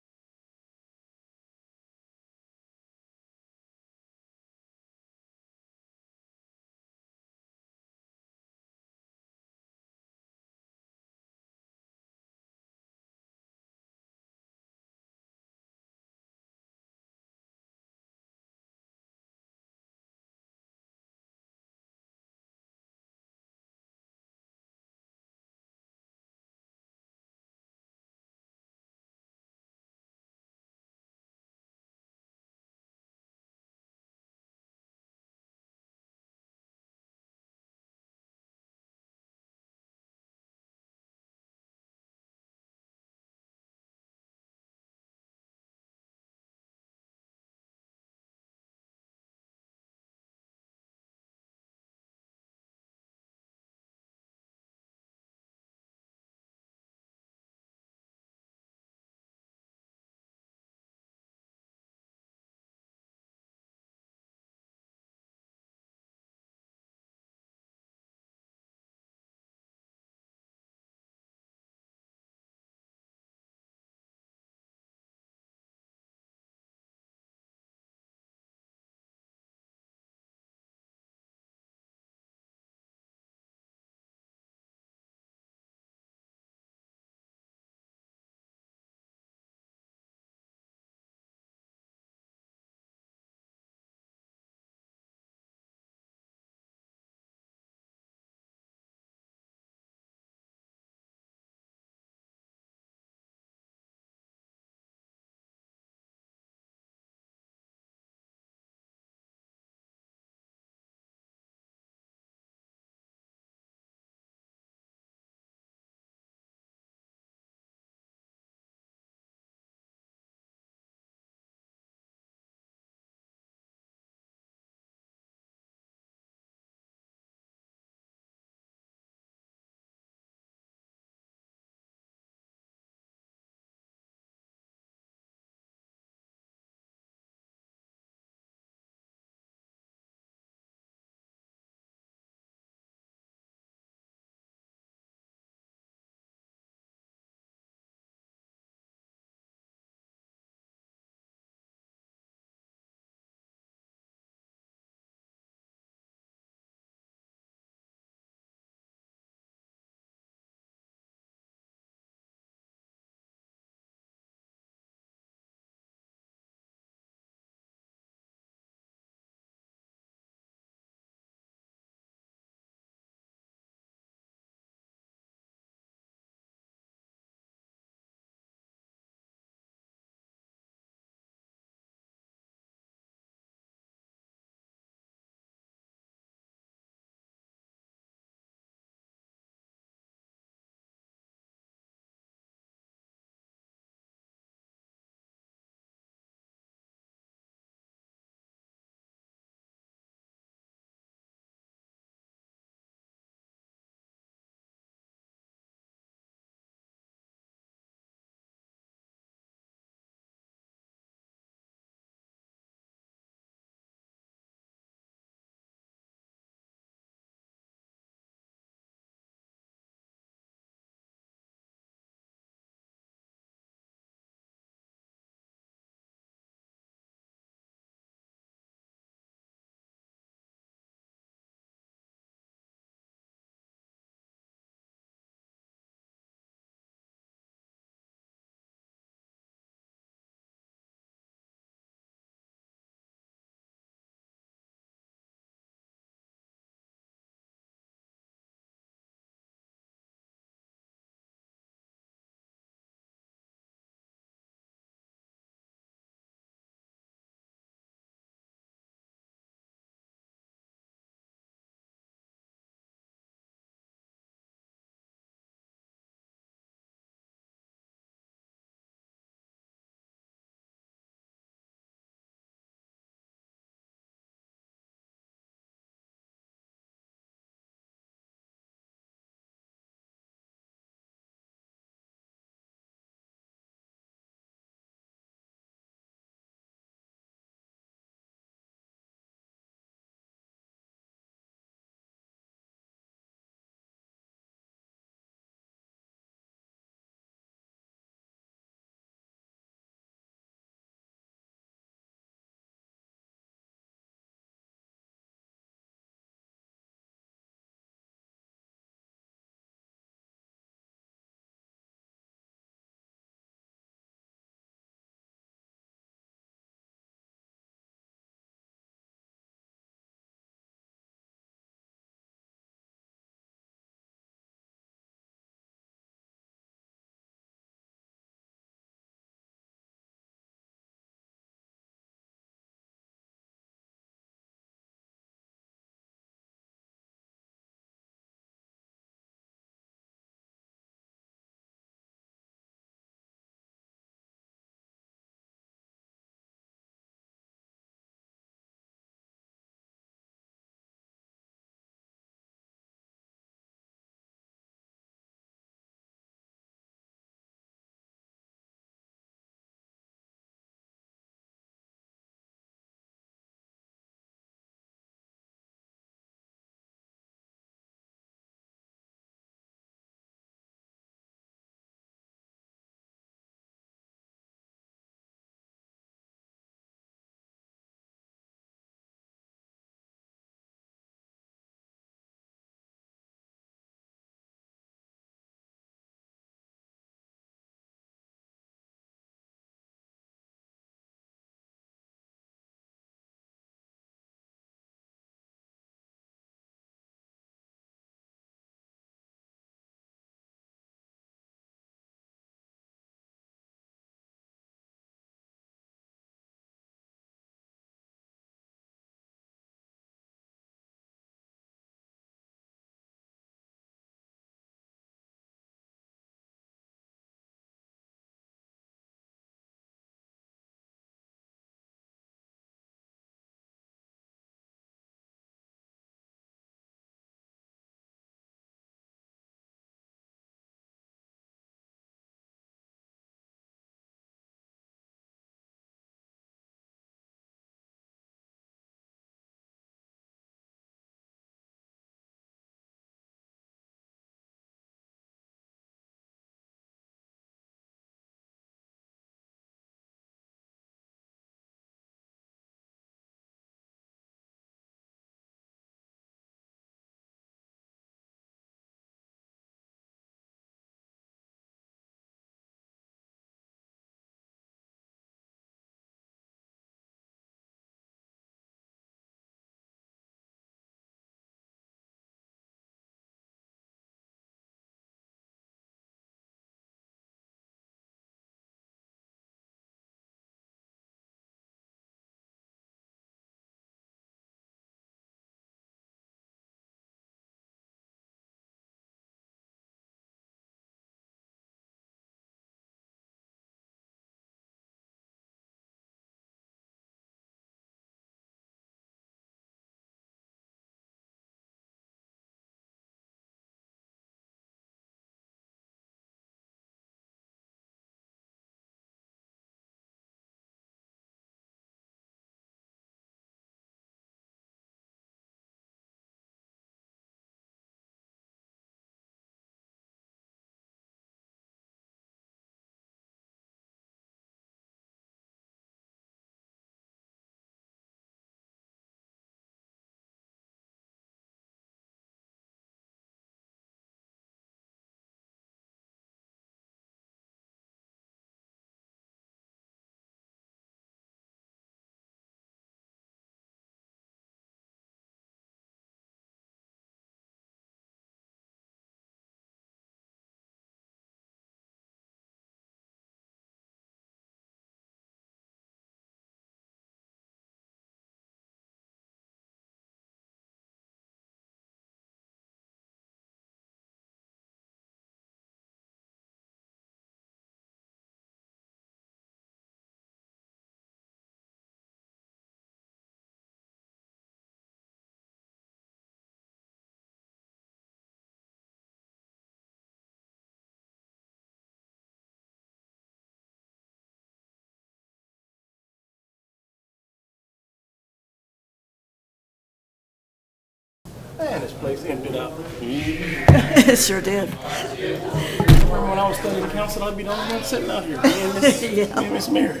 Man, this place emptied out. It sure did. Remember when I was studying council, I'd be the only one sitting out here, me and Miss, me and Miss Mary.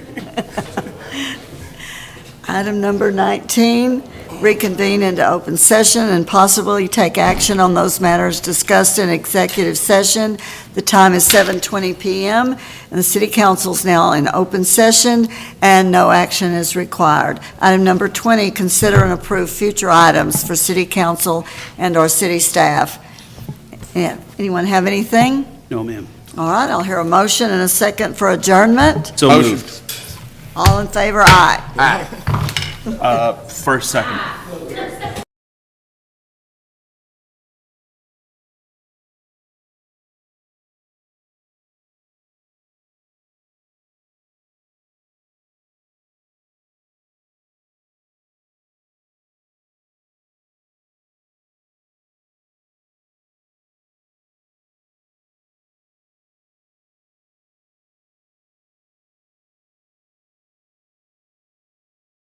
Item number 19, reconvene into open session and possibly take action on those matters discussed in executive session. The time is 7:20 PM, and the city council is now in open session, and no action is required. Item number 20, consider and approve future items for city council and our city staff. Yeah, anyone have anything? No, ma'am. All right, I'll hear a motion and a second for adjournment. So moved. All in favor, aye. First, second.